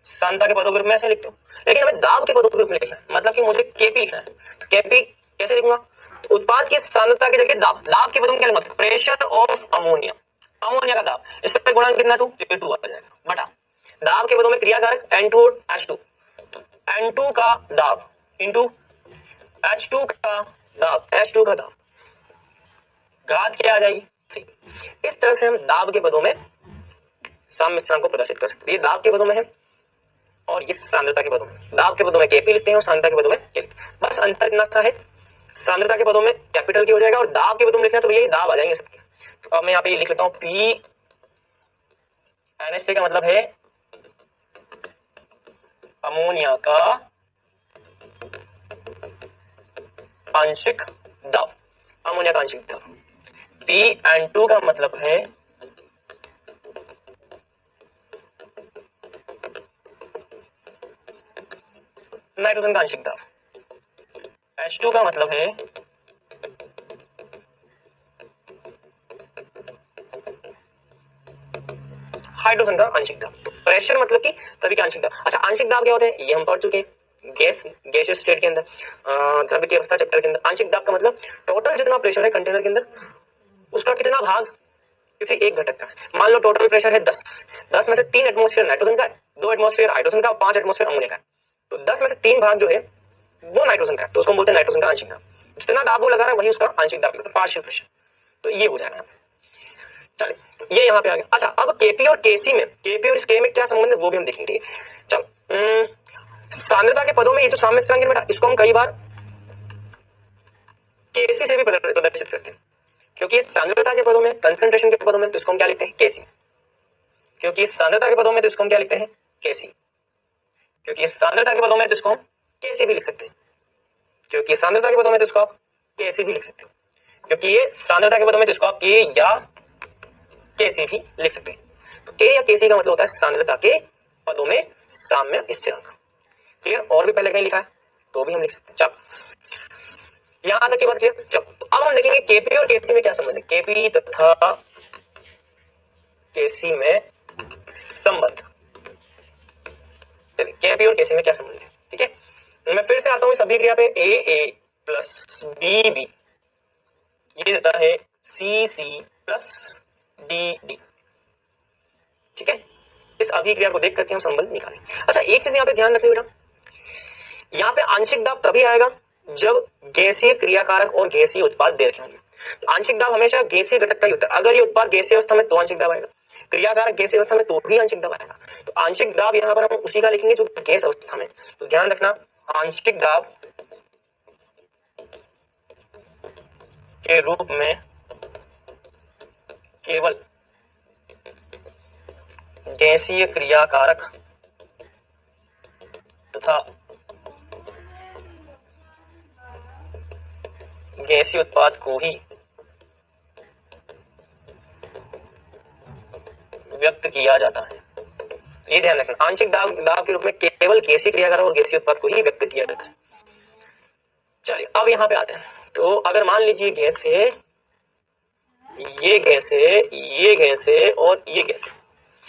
सांद्रता के पदों के रूप में ऐसे लिखते हो। लेकिन हमें दाब के पदों के रूप में लिखना है, मतलब कि मुझे Kp लिखना है। तो Kp कैसे लिखूंगा? तो उत्पाद की सांद्रता की जगह दाब, दाब के पदों में क्या लिखूंगा? प्रेशर ऑफ अमोनिया, अमोनिया का दाब, इस पर गुणांक कितना 2, ये 2 आ जाएगा बटा दाब के पदों में क्रियाकारक N2 और H2, N2 का दाब इंटू H2 का दाब, H2 का दाब, घात क्या आ जाएगी 3। इस तरह से हम दाब के पदों में साम्य स्थिरांक को प्रदर्शित कर सकते हैं। ये दाब के पदों में है और ये सांद्रता के पदों में। दाब के पदों में Kp लिखते हैं और सांद्रता के पदों में K लिखते हैं। बस अंतर इतना सा है, सांद्रता के पदों में कैपिटल K हो जाएगा और दाब के पदों में लिखना है तो यही दाब आ जाएंगे सबके। तो अब मैं यहाँ पे लिख लेता हूँ P NH3 का मतलब है अमोनिया का आंशिक दाब, अमोनिया का आंशिक दाब। PN2 का मतलब है नाइट्रोजन का आंशिक दाब, H2 का मतलब है हाइड्रोजन का आंशिक दाब। तो प्रेशर मतलब कि तभी का आंशिक दाब। अच्छा आंशिक दाब क्या होते हैं ये हम पढ़ चुके हैं, गैसियस स्टेट के अंदर, द्रव्य की अवस्था चैप्टर के अंदर। आंशिक दाब का मतलब टोटल जितना प्रेशर है कंटेनर के अंदर उसका कितना भाग किसी एक घटक का है। मान लो टोटल प्रेशर है 10, 10 में से 3 एटमॉस्फेयर नाइट्रोजन का है, 2 एटमॉस्फेयर हाइड्रोजन का और 5 एटमॉस्फेयर अमोनिया का है। तो 10 में से 3 भाग जो है वो नाइट्रोजन का है, तो उसको बोलते हैं नाइट्रोजन का आंशिक दाब। जितना दाब वो लगा रहा है वही उसका आंशिक दाब लगता है, पार्शियल प्रेशर। तो ये हो जाएगा। चलिए ये यहाँ पे आ गया। अच्छा अब Kp और Kc में, Kp और K में क्या संबंध है वो भी हम देखेंगे। चलो सांद्रता के पदों में ये जो साम्य स्थिरांक है बेटा, इसको हम कई बार Kc से भी प्रदर्शित करते हैं, क्योंकि सांद्रता के पदों में, कंसंट्रेशन के पदों में तो इसको हम क्या लिखते हैं Kc, क्योंकि सांद्रता के पदों में तो इसको हम क्या लिखते हैं Kc, क्योंकि सांद्रता के पदों में तो इसको हम Kc भी लिख सकते हैं, क्योंकि सांद्रता के पदों में तो इसको आप Kc भी लिख सकते हो, क्योंकि ये सांद्रता के पदों में तो इसको आप K या Kc भी लिख सकते हैं। तो K या Kc का मतलब होता है सांद्रता के पदों में साम्य स्थिरांक। क्लियर? और भी पहले कहीं लिखा है तो भी हम लिख सकते हैं। चलो यहां तक की बात क्लियर। चलो तो अब हम देखेंगे Kp और Kc में क्या संबंध है। Kp तथा के सी में संबंध। चलिए केपी और केसी में क्या संबंध है, ठीक है। मैं फिर से आता हूँ इस अभिक्रिया पे, ए प्लस बी ये देता है सी प्लस डी, ठीक है। इस अभिक्रिया को देख करके हम संबंध निकालें। अच्छा एक चीज यहाँ पे ध्यान रखिए बेटा, यहाँ पे आंशिक दाब तभी आएगा जब गैसीय क्रियाकारक और गैसीय उत्पाद दे रखे होंगे। तो आंशिक दाब हमेशा गैसीय घटक का ही होता है। अगर ये उत्पाद गैसीय अवस्था में तो आंशिक दाब आएगा, क्रियाकारक गैसीय अवस्था में तो भी आंशिक दाब आएगा। तो आंशिक दाब यहाँ पर हम उसी का लिखेंगे जो गैस अवस्था में। तो ध्यान रखना आंशिक दाब के रूप में केवल गैसीय क्रियाकारक तथा गैसीय उत्पाद को ही व्यक्त किया जाता है। ये ध्यान रखना, आंशिक दाब के रूप में केवल गैसीय क्रियाकारक और गैसीय उत्पाद को ही व्यक्त किया जाता है। चलिए अब यहाँ पे आते हैं। तो अगर मान लीजिए गैस है, ये गैस है, ये गैस है और ये गैस है।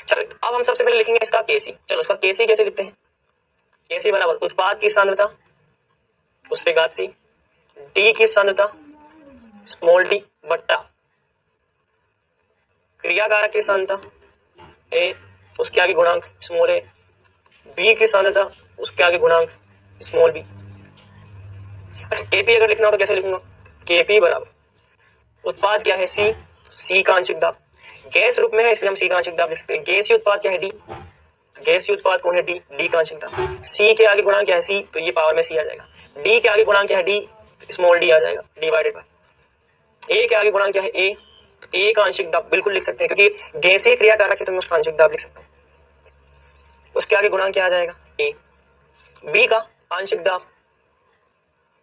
चलिए अब हम सबसे पहले लिखेंगे इसका केसी। चलो उसका केसी कैसे लिखते हैं, केसी बराबर उत्पाद की सांद्रता उस पे घात सी, डी की सांद्रता स्मॉल डी बट्टा क्रियाकारक की सांद्रता ए उसके आगे गुणांक स्मॉल ए, बी की सांद्रता उसके आगे गुणांक स्मॉल बी। अच्छा केपी अगर लिखना हो तो कैसे लिखूंगा, केपी बराबर उत्पाद क्या है सी का आंशिक दाब, गैस रूप में है इसलिए हम सी का आंशिक दाब लिख सकते हैं। गैसीय उत्पाद क्या है डी, गैसीय उत्पाद कौन है डी का आंशिक दाब। सी के आगे गुणांक क्या है सी, तो ये पावर में सी आ जाएगा। डी के आगे गुणांक क्या है डी, स्मॉल डी आ जाएगा डिवाइडेड बाय ए के आगे गुणांक क्या है ए का आंशिक दाब बिल्कुल लिख सकते हैं क्योंकि गैसीय क्रियाकारक है तो मैं उसका आंशिक दाब लिख सकता हूँ। उसके आगे गुणांक क्या आ जाएगा ए, बी का आंशिक दाब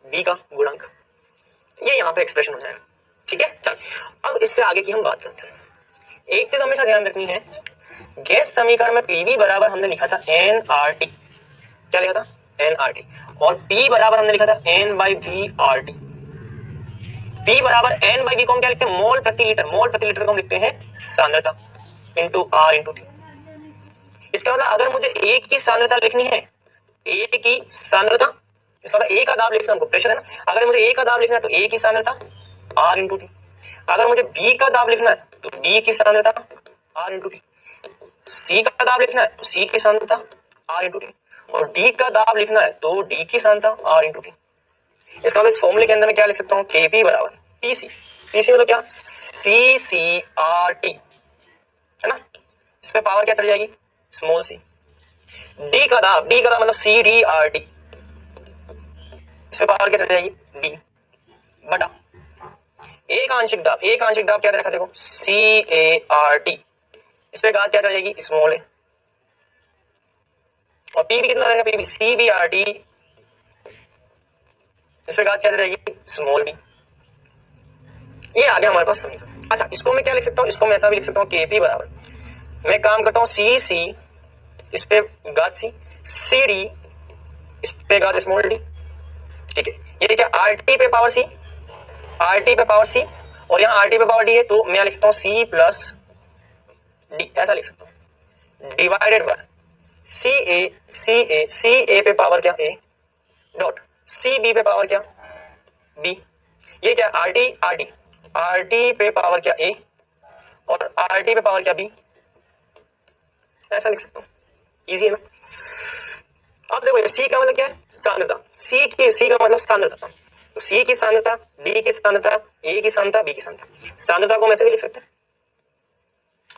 बी का गुणांक, ये यहाँ पे एक्सप्रेशन हो जाएगा, ठीक है। चल अब इससे आगे की हम बात करते हैं। एक चीज हमेशा ध्यान रखनी है, गैस समीकरण में पीवी बराबर हमने लिखा था एनआरटी, क्या लिखा था एनआरटी, और पी बराबर हमने लिखा था n by V R T. P बराबर एन बाई वी को हम क्या लिखते हैं मोल प्रति लीटर, मोल प्रति लीटर को हम लिखते हैं सांद्रता इंटू आर इंटू टी। इसका मतलब अगर मुझे ए की सांद्रता लिखनी है, ए की सांद्रता, इसका मतलब ए का दाब लिखना हमको प्रेशर है ना, अगर मुझे ए का दाब लिखना है तो ए की सांद्रता आर इंटू टी, अगर मुझे बी का दाब लिखना है तो बी की सांद्रता आर इंटू टी, सी का दाब लिखना है तो सी की सांद्रता आर इंटू टी, और डी का दाब लिखना है तो डी की सांद्रता आर इंटू टी। इसका मतलब इस फॉर्मूले के अंदर मैं क्या लिख सकता हूँ केपी बराबर पीसी, पीसी मतलब क्या सी सी आर टी है ना, इस पे पावर क्या चढ़ जाएगी स्मॉल सी, डी का दाब मतलब सी डी आर टी, इस पे पावर क्या चढ़ जाएगी डी बटा एक आंशिक दाब क्या रखा देखो सी ए आर टी, इस पे घात क्या चढ़ जाएगी स्मॉल ए, और पी भी कितना रहेगा पी भी सी बी आर टी, इस पे घात क्या चढ़ जाएगी स्मॉल बी। ये आ गया हमारे पास समीकरण। अच्छा इसको मैं क्या लिख सकता हूँ, इसको मैं ऐसा भी लिख सकता हूँ केपी बराबर, मैं काम करता हूँ सी इस पे घात सी डी इस पे घात स्मॉल डी, ठीक है। ये क्या आर टी पे पावर सी, आर टी पे पावर सी, और यहाँ आर टी पे पावर डी है तो मैं लिख सकता हूँ सी प्लस डी, ऐसा लिख सकता हूँ डिवाइडेड बाय सी ए पे पावर क्या ए डॉट सी बी पे पावर क्या बी, ये क्या आर टी पे पावर क्या ए और आर टी पे पावर क्या बी, ऐसा लिख सकता हूँ, इजी है ना। अब देखो सी का मतलब क्या है सांद्रता, सी का मतलब सांद्रता, तो सी की सांद्रता डी की सांद्रता ए की सांद्रता बी की सांद्रता, सांद्रता को मैं ऐसे भी लिख सकता हूँ,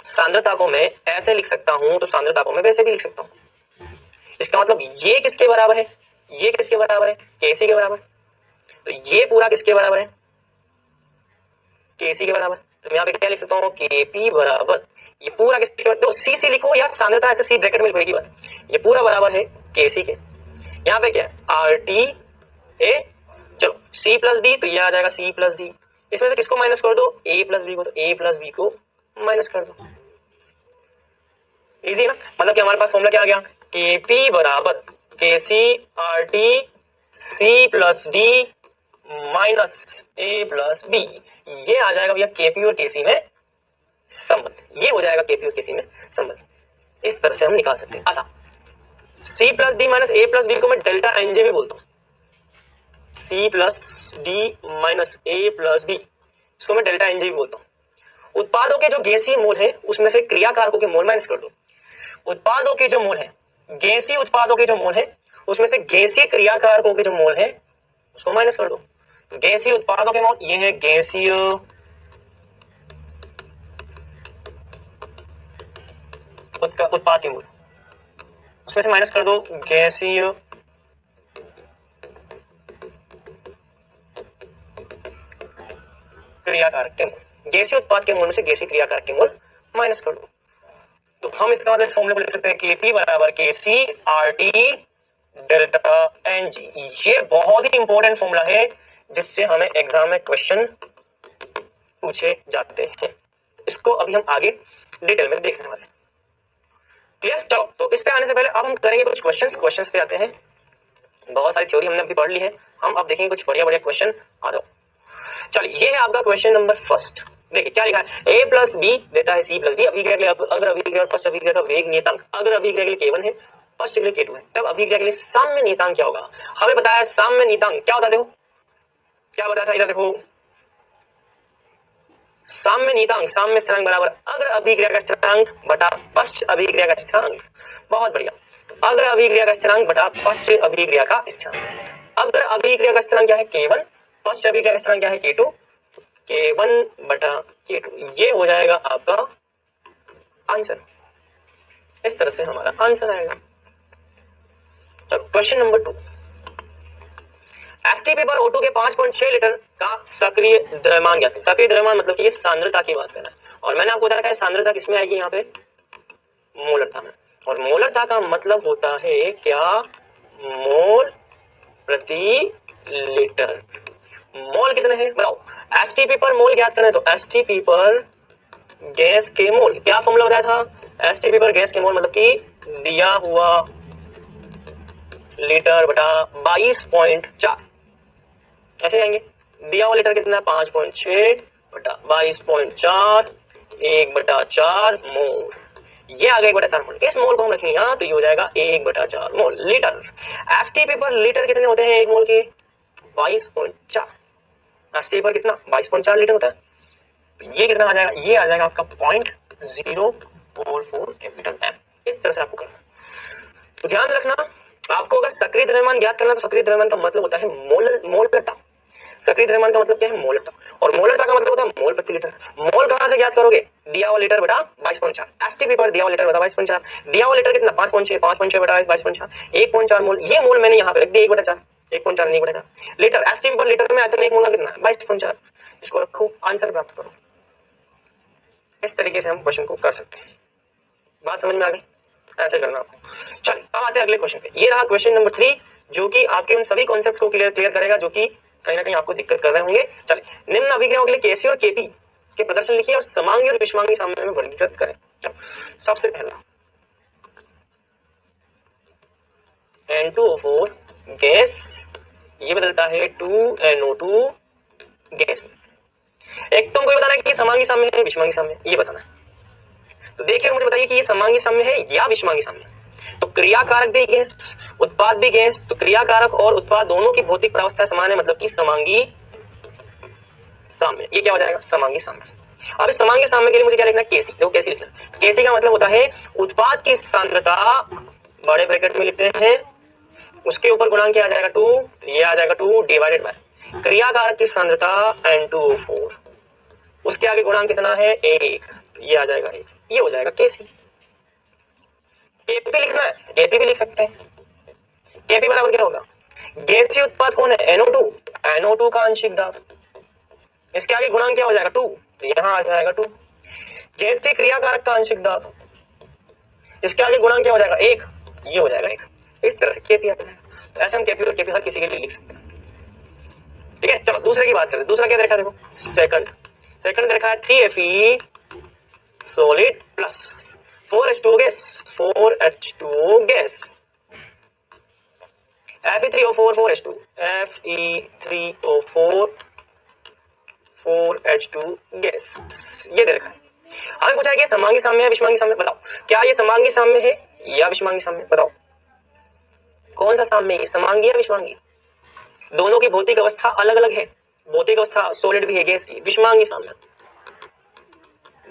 सांद्रता को मैं ऐसे लिख सकता हूं तो सांद्रता को मैं वैसे भी लिख सकता हूं। इसका मतलब ये किसके बराबर है, ये किसके बराबर है केसी के बराबर, तो ये पूरा किसके बराबर है केसी के बराबर, तो मैं यहाँ पे क्या लिख सकता हूँ केपी बराबर ये पूरा किसके बराबर, तो सी लिखो या सांद्रता ऐसे सी ब्रैकेट में लिखोगी बात, ये पूरा बराबर है केसी के, यहाँ पे क्या आर टी ए, चलो सी प्लस डी तो ये आ जाएगा सी प्लस डी, इसमें से किसको माइनस कर दो ए प्लस बी को, तो ए प्लस बी को माइनस कर दो, इजी ना। मतलब कि हमारे पास फॉर्मूला क्या आ गया केपी बराबर KC R T C plus D minus A plus B, ये आ जाएगा भैया केपी और केसी में संबंध। ये हो जाएगा केपी और केसी में संबंध। इस तरह से हम निकाल सकते हैं। अच्छा, सी plus D minus A plus B को मैं डेल्टा एनजे भी बोलता हूँ। सी plus D minus A plus B, इसको मैं डेल्टा एनजे भी बोलता हूँ। उत्पादों के जो गैसीय मोल है उसमें से क्रियाकारकों के मोल माइनस कर दो। उत्पादों के जो मोल है, गैसीय उत्पादों के जो मोल है उसमें से गैसीय क्रियाकारकों के जो मोल है उसको माइनस कर दो। तो गैसीय उत्पादों के मोल ये है गैसीय उत्पाद के मोल, उसमें से माइनस कर दो गैसीय क्रियाकारक के मोल। गैसीय उत्पाद के मोल में से गैसीय क्रियाकारक के मोल माइनस कर दो। तो हम इसका मतलब फॉर्मूले को लिख सकते हैं केपी बराबर KC R T delta N G. ये बहुत ही इंपॉर्टेंट फॉर्मूला है जिससे हमें एग्जाम में क्वेश्चन पूछे जाते हैं। इसको अभी हम आगे डिटेल में देखने वाले हैं। क्लियर? चलो, तो इस पे आने से पहले अब हम करेंगे कुछ क्वेश्चंस पे आते हैं। बहुत सारी थ्योरी हमने अभी पढ़ ली है, हम अब देखेंगे कुछ बढ़िया बढ़िया क्वेश्चन। आ जाओ, चलिए ये है आपका क्वेश्चन नंबर फर्स्ट। देखिए क्या लिखा है, ए प्लस बी देता है सी प्लस डी। अभिक्रिया के लिए अगर अभिक्रिया फर्स्ट अभिक्रिया का वेग नियतांक अगर अभिक्रिया के लिए K1 है, फर्स्ट के लिए K2 है, तब अभिक्रिया के लिए साम्य नियतांक क्या होगा? हमें बताया है साम्य नियतांक क्या होता है। देखो क्या बताया था इधर, देखो साम्य नियतांक, साम्य स्थिरांक बराबर अग्र अभिक्रिया का स्थिरांक बटा पश्च अभिक्रिया का स्थिरांक। बहुत बढ़िया, अग्र अभिक्रिया का स्थिरांक बटा पश्च अभिक्रिया का स्थिरांक। अग्र अभिक्रिया का स्थिरांक क्या है K1, पश्च अभिक्रिया का स्थिरांक क्या है K2, K1 बटा K2। ये हो जाएगा आपका आंसर। इस तरह से हमारा आंसर आएगा। चलो क्वेश्चन नंबर 2, एसटीपी पर O2 के 5.6 लीटर का सक्रिय द्रव्यमान ज्ञात है। सक्रिय द्रव्यमान मतलब कि ये सांद्रता की बात कर रहा है, और मैंने आपको बताया सांद्रता किसमें आएगी, यहाँ पे मोलरता में। और मोलरता का मतलब होता है क्या, मोल प्रति लीटर। मोल कितने हैं बताओ, एसटीपी पर मोल ज्ञात करना है तो एसटीपी पर गैस के मोल, क्या फॉर्मूला बताया था, एसटीपी पर गैस के मोल मतलब कि दिया हुआ लीटर बटा 22.4, ऐसे जाएंगे। दिया हुआ लीटर कितना है 5.6 बटा 22.4, 1/4 मोल। ये आ गया 1/4 मोल। इस मोल को हम रखेंगे यहाँ तो ये हो जाएगा 1/4 मोल लीटर। एसटीपी पर लीटर कितने होते हैं एक मोल के, 22.4। एसटीपी पर कितना 22.4 लीटर होता है। ये कितना आ जाएगा, ये आ जाएगा आपका 0.044 कैपिटल एम। इस तरह से आपको करना। तो ध्यान रखना, आपको अगर सक्रिय द्रव्यमान ज्ञात करना तो सक्रिय द्रव्यमान का मतलब होता है मोलरता। सक्रिय द्रव्यमान का मतलब क्या है, मोलरता। और मोलरता का मतलब होता है मोल प्रति लीटर। मोल कहां से ज्ञात करोगे, दिया हुआ लीटर बटा 22.4। एसटीपी पर दिया हुआ लीटर बटा 22.4, दिया हुआ लीटर कितना 5.6 बटा 22.4, 1.4 मोल। ये मोल मैंने यहाँ पे रख दिया 1/4, 1.4 नहीं 1/4 लीटर। एसटीपी पर लीटर में आता है एक मोल कितना 22.4। इसको रखो, आंसर प्राप्त करो। इस तरीके से हम क्वेश्चन को कर सकते हैं। बात समझ में आ गई, ऐसे करना आपको। चलिए अब आते हैं अगले क्वेश्चन पे। ये रहा क्वेश्चन नंबर 3 जो कि आपके उन सभी कॉन्सेप्ट को क्लियर करेगा जो कि कहीं ना कहीं आपको दिक्कत कर रहे होंगे। चलिए, निम्न अभिक्रियाओं के लिए केसी और केपी के प्रदर्शन लिखिए और समांगी और विषमांगी साम्य में वर्गीकृत करें। सबसे पहला N2O4 गैस, ये बदलता है 2NO2 गैस में। एक तो हमको बताना है कि समांगी साम्य है विषमांगी साम्य, ये बताना है। तो देखिए मुझे बताइए कि ये समांगी साम्य है या विषमांगी साम्य। तो क्रियाकारक भी गैस, उत्पाद भी गैस, तो क्रियाकारक और उत्पाद दोनों की भौतिक प्रावस्था समान है, मतलब कि समांगी साम्य। ये क्या हो जाएगा, समांगी साम्य। अब इस समांगी साम्य के लिए मुझे क्या लिखना है, केसी। देखो कैसे लिखना, केसी का मतलब होता है उत्पाद की सांद्रता, बड़े ब्रैकेट में लिखते हैं, उसके ऊपर गुणांक क्या आ जाएगा 2, तो ये आ जाएगा 2 डिवाइडेड बाय क्रियाकारक की सांद्रता N2O4, उसके आगे गुणांक कितना है 1, ये आ जाएगा 1। ये हो जाएगा केसी। केपी लिखना है, केपी भी लिख सकते हैं। केपी बराबर क्या होगा, गैसीय उत्पाद कौन है NO2, NO2 का आंशिक दाब, इसके आगे गुणांक क्या हो जाएगा 2, तो यहां आ जाएगा 2। गैसीय क्रियाकारक का आंशिक दाब, इसके आगे गुणांक क्या हो जाएगा 1, ये हो जाएगा 1। इस तरह से केपी आता है। तो ऐसे हम केपी और केपी हर किसी के लिए लिख सकते हैं। ठीक है, चलो दूसरे की बात करें। दूसरा क्या देखा, देखो सेकंड देखा है 3Fe solid plus 4H2O gas, 4H2O gas, Fe3O4 4H2, Fe3O4 4H2 gas, ये दे रखा है। हमें पूछा है कि समांगी साम्य है विषमांगी साम्य, बताओ क्या ये समांगी साम्य है या विषमांगी साम्य, बताओ कौन सा साम्य है, समांगी या विषमांगी। दोनों की भौतिक अवस्था अलग अलग है, भौतिक अवस्था सॉलिड भी है गैस की, विषमांगी साम्य।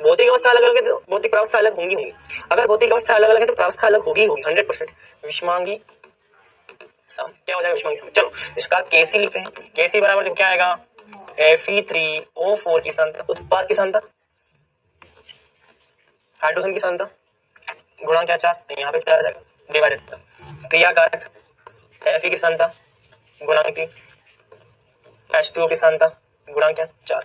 भौतिक अवस्था अलग अलग है तो भौतिक प्रावस्था अलग होंगी, अगर भौतिक अवस्था अलग अलग है तो प्रावस्था अलग होगी 100%। विषमांगी साम्य क्या हो जाएगा, विषमांगी साम्य। चलो इसका केसी लिखते हैं, केसी बराबर क्या आएगा, Fe3O4 की सांद्रता, उत्पाद की सांद्रता, हाइड्रोजन की सांद्रता गुणा क्या 4, यहाँ पे 4 आ जाएगा, डिवाइडेड क्रियाकारक Fe की सांद्रता गुणा की H2O की सांद्रता गुणा क्या 4।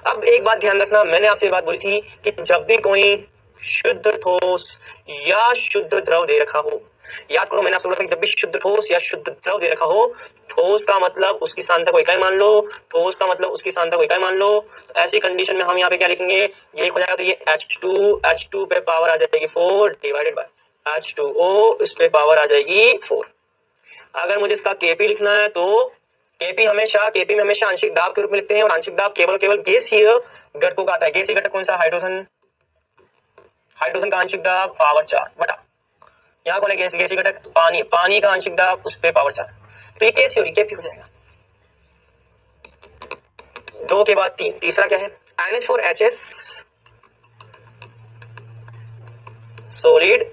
अब एक बात ध्यान रखना, मैंने आपसे ये बात बोली थी कि जब भी कोई शुद्ध ठोस या शुद्ध द्रव दे रखा हो, याद करो मैंने आपसे बोला था कि जब भी शुद्ध ठोस या शुद्ध द्रव दे रखा हो, ठोस का मतलब उसकी सांद्रता को इकाई मान लो, ठोस का मतलब उसकी सांद्रता को इकाई मान लो। ऐसी कंडीशन में हम यहाँ पे क्या लिखेंगे, ये हो जाएगा तो ये H2 पे पावर आ जाएगी 4 डिवाइडेड बाय H2O, इस पे पावर आ जाएगी 4। अगर मुझे इसका केपी लिखना है तो केपी में हमेशा आंशिक दाब के रूप में लिखते हैं, और आंशिक दाब केवल गैसीय घटकों का आता है। गैसीय घटक कौन सा, हाइड्रोजन, हाइड्रोजन का आंशिक दाब पावर 4 बटा, यहाँ कौन है गैसीय घटक, पानी का आंशिक दाब उस पे पावर 4, तो ये कैसी होगी, केपी हो जाएगा। 2 के बाद 3, तीसरा क्या है, NH4HS सॉलिड,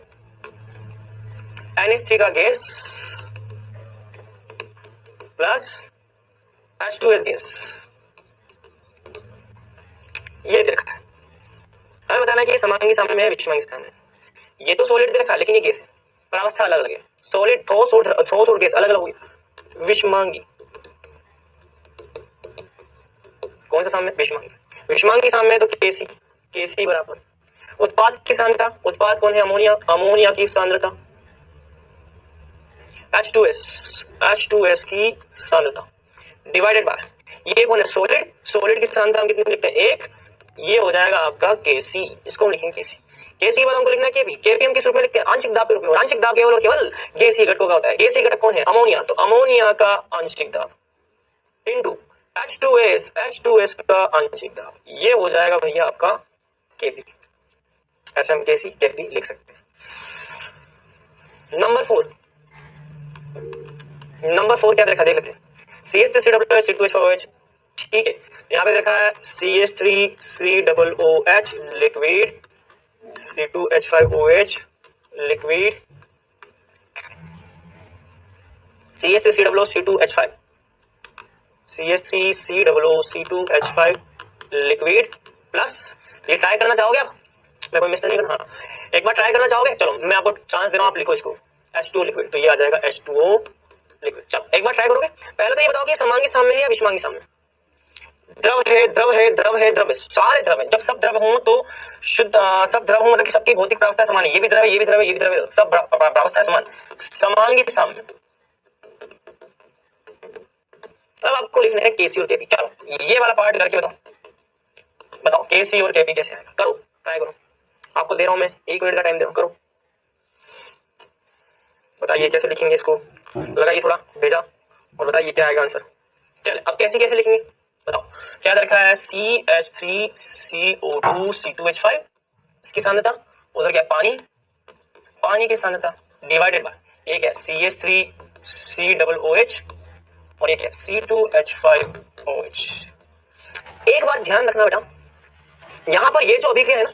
NH3 का गैस प्लस H2S गैस, ये देखा है। हमें बताना है कि ये समांगी साम्य है विषमांगी साम्य है। ये तो सॉलिड दे रखा है लेकिन ये गैस है, प्रावस्था अलग अलग है, सॉलिड ठोस और गैस अलग अलग हुई। विषमांगी कौन सा साम्य, विषमांगी। विषमांगी साम्य तो केसी बराबर उत्पाद की सांद्रता, उत्पाद कौन है, अमोनिया की सांद्रता H2S की सांद्रता डिवाइडेड बाय, ये कौन है, सॉलिड की सांद्रता हम कितनी लिखते हैं 1, ये हो जाएगा आपका केसी, इसको हम लिखेंगे केसी। केसी के बाद हमको लिखना है केपी हम किस रूप में लिखते हैं, आंशिक दाब के रूप में, और आंशिक दाब केवल और केवल गैसीय घटकों का होता है। गैसीय घटक कौन है, अमोनिया, तो अमोनिया का आंशिक दाब इनटू H2S का आंशिक दाब, ये हो जाएगा भैया आपका केपी। ऐसे हम केपी लिख सकते हैं। नंबर 4 क्या देखा, देख लेते हैं, CH3COOH, ठीक है, यहाँ पे देखा है CH3COOH liquid, C2H5OH liquid, CH3COOC2H5, CH3COOC2H5 liquid plus, ये ट्राई करना चाहोगे आप, मैं कोई मिस्टेक नहीं करना, हाँ एक बार ट्राई करना चाहोगे, चलो मैं आपको चांस दे रहा हूँ, आप लिखो इसको H2O लिक्विड, तो ये आ जाएगा H2O लिक्विड। चलो एक बार ट्राई करोगे, पहले तो ये बताओ कि समांगी साम्य है या विषमांगी साम्य। द्रव है, सारे द्रव है, जब सब द्रव हों तो शुद्ध, सब द्रव हों मतलब कि सबकी भौतिक प्रावस्था समान है, ये भी द्रव है, ये भी द्रव है, ये भी द्रव है, सब प्रावस्था समान, समांगी साम्य। अब आपको लिखना है केसी और केपी। चलो ये वाला पार्ट करके बताओ केसी और केपी कैसे आएगा, करो ट्राई करो, आपको दे रहा हूं मैं 1 मिनट का टाइम दे रहा हूं, करो बताइए कैसे लिखेंगे इसको, लगाइए थोड़ा भेजा और बताइए क्या आएगा आंसर। चल अब कैसे लिखेंगे बताओ, क्या रखा है CH3CO2C2H5, इसकी सांद्रता, उधर क्या पानी की सांद्रता डिवाइडेड बाय, एक है CH3COOH और एक है C2H5OH। एक बात ध्यान रखना बेटा, यहां पर ये जो अभिक्रिया है ना,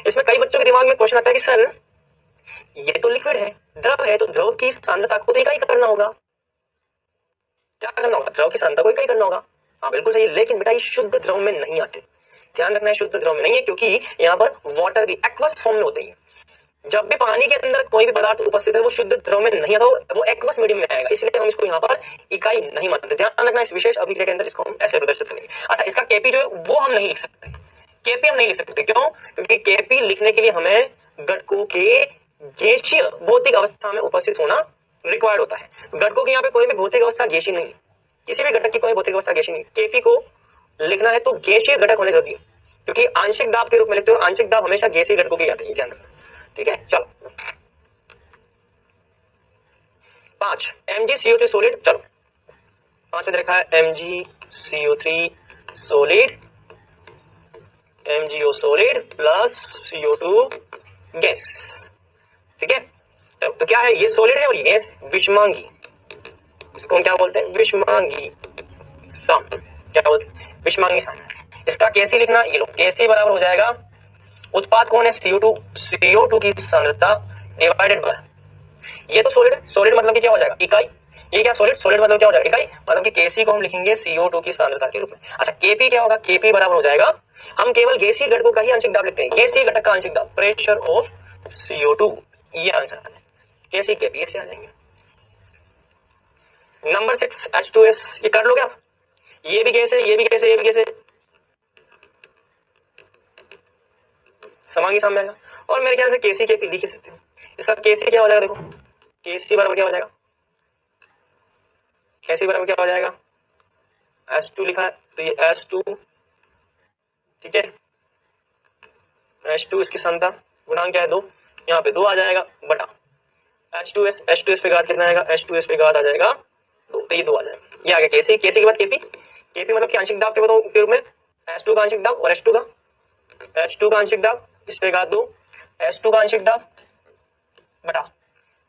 इसमें कई बच्चों के दिमाग में क्वेश्चन आता है कि सर ये तो लिक्विड है, द्रव है, तो द्रव की सांद्रता को तो इकाई करना होगा, क्या करना होगा, द्रव की सांद्रता को इकाई करना होगा। हाँ बिल्कुल सही, लेकिन बेटा ये शुद्ध द्रव में नहीं आते, ध्यान रखना है शुद्ध द्रव में नहीं है, क्योंकि यहाँ पर वाटर भी एक्वस फॉर्म में होते हैं। जब भी पानी के अंदर कोई भी पदार्थ उपस्थित है वो शुद्ध द्रव में नहीं आता, वो एक्वस मीडियम में आएगा, इसलिए हम इसको यहाँ पर इकाई नहीं मानते। ध्यान रखना इस विशेष अभिक्रिया के अंदर इसको हम ऐसे प्रदर्शित करेंगे। अच्छा इसका केपी जो है वो हम नहीं लिख सकते, केपी हम नहीं लिख सकते, क्यों, क्योंकि केपी लिखने के लिए हमें घटकों के गैसीय भौतिक अवस्था में उपस्थित होना रिक्वायर्ड होता है। घटकों की यहाँ पे कोई भी भौतिक अवस्था गैसीय नहीं है, किसी भी घटक की कोई भौतिक अवस्था गैसीय नहीं, केपी को लिखना है तो गैसीय घटक होने जरूरी है, क्योंकि आंशिक दाब के रूप में लिखते हो, आंशिक दाब हमेशा गैसीय घटकों के आते हैं, ध्यान रखना, ठीक है। चलो 5 MgCO3 सॉलिड, चलो 5 में देखा है MgCO3 solid MgO solid plus CO2 gas. ठीक है, तो क्या है, ये सॉलिड है और ये गैस विषमांगी, इसको हम क्या बोलते हैं, विषमांगी सम। क्या बोलते हैं, विषमांगी सम। इसका कैसे लिखना, ये लो, कैसे बराबर हो जाएगा, उत्पाद कौन है, CO2 की सांद्रता डिवाइडेड बाय, ये तो सॉलिड है, सॉलिड मतलब कि क्या हो जाएगा, इकाई। ये क्या सॉलिड, सॉलिड मतलब क्या हो जाएगा, इकाई। मतलब कि Kc को हम लिखेंगे CO2 की सांद्रता के रूप में। अच्छा Kp क्या होगा, Kp बराबर हो जाएगा, हम केवल गैसीय घटकों का ही आंशिक दाब लिखते हैं, गैसीय घटक का आंशिक दाब, प्रेशर ऑफ CO2, ये आंसर है। कैसे Kp से आ जाएंगे। नंबर 6 H2S, ये कर लोगे आप, ये भी गैस है, ये भी गैस है, ये भी गैस है, समांगी सामने आएगा। और मेरे ख्याल से Kc Kp लिख ही सकते हो। इसका Kc क्या हो जाएगा, देखो Kc बराबर क्या हो जाएगा, Kc बराबर क्या हो जाएगा, H2 लिखा है तो ये H2, ठीक है, H2 इसकी सांद्रता गुणांक क्या है 2, यहाँ पे 2 आ जाएगा बटा H2S पे घात कितना आएगा, H2S पे घात आ जाएगा 2, तो ये 2 आ जाएगा। ये आ गया Kc, Kc के बाद Kp मतलब कि आंशिक दाब के रूप में H2 का आंशिक दाब और H2 का आंशिक दाब, इस पे घात 2, H2 का आंशिक दाब बटा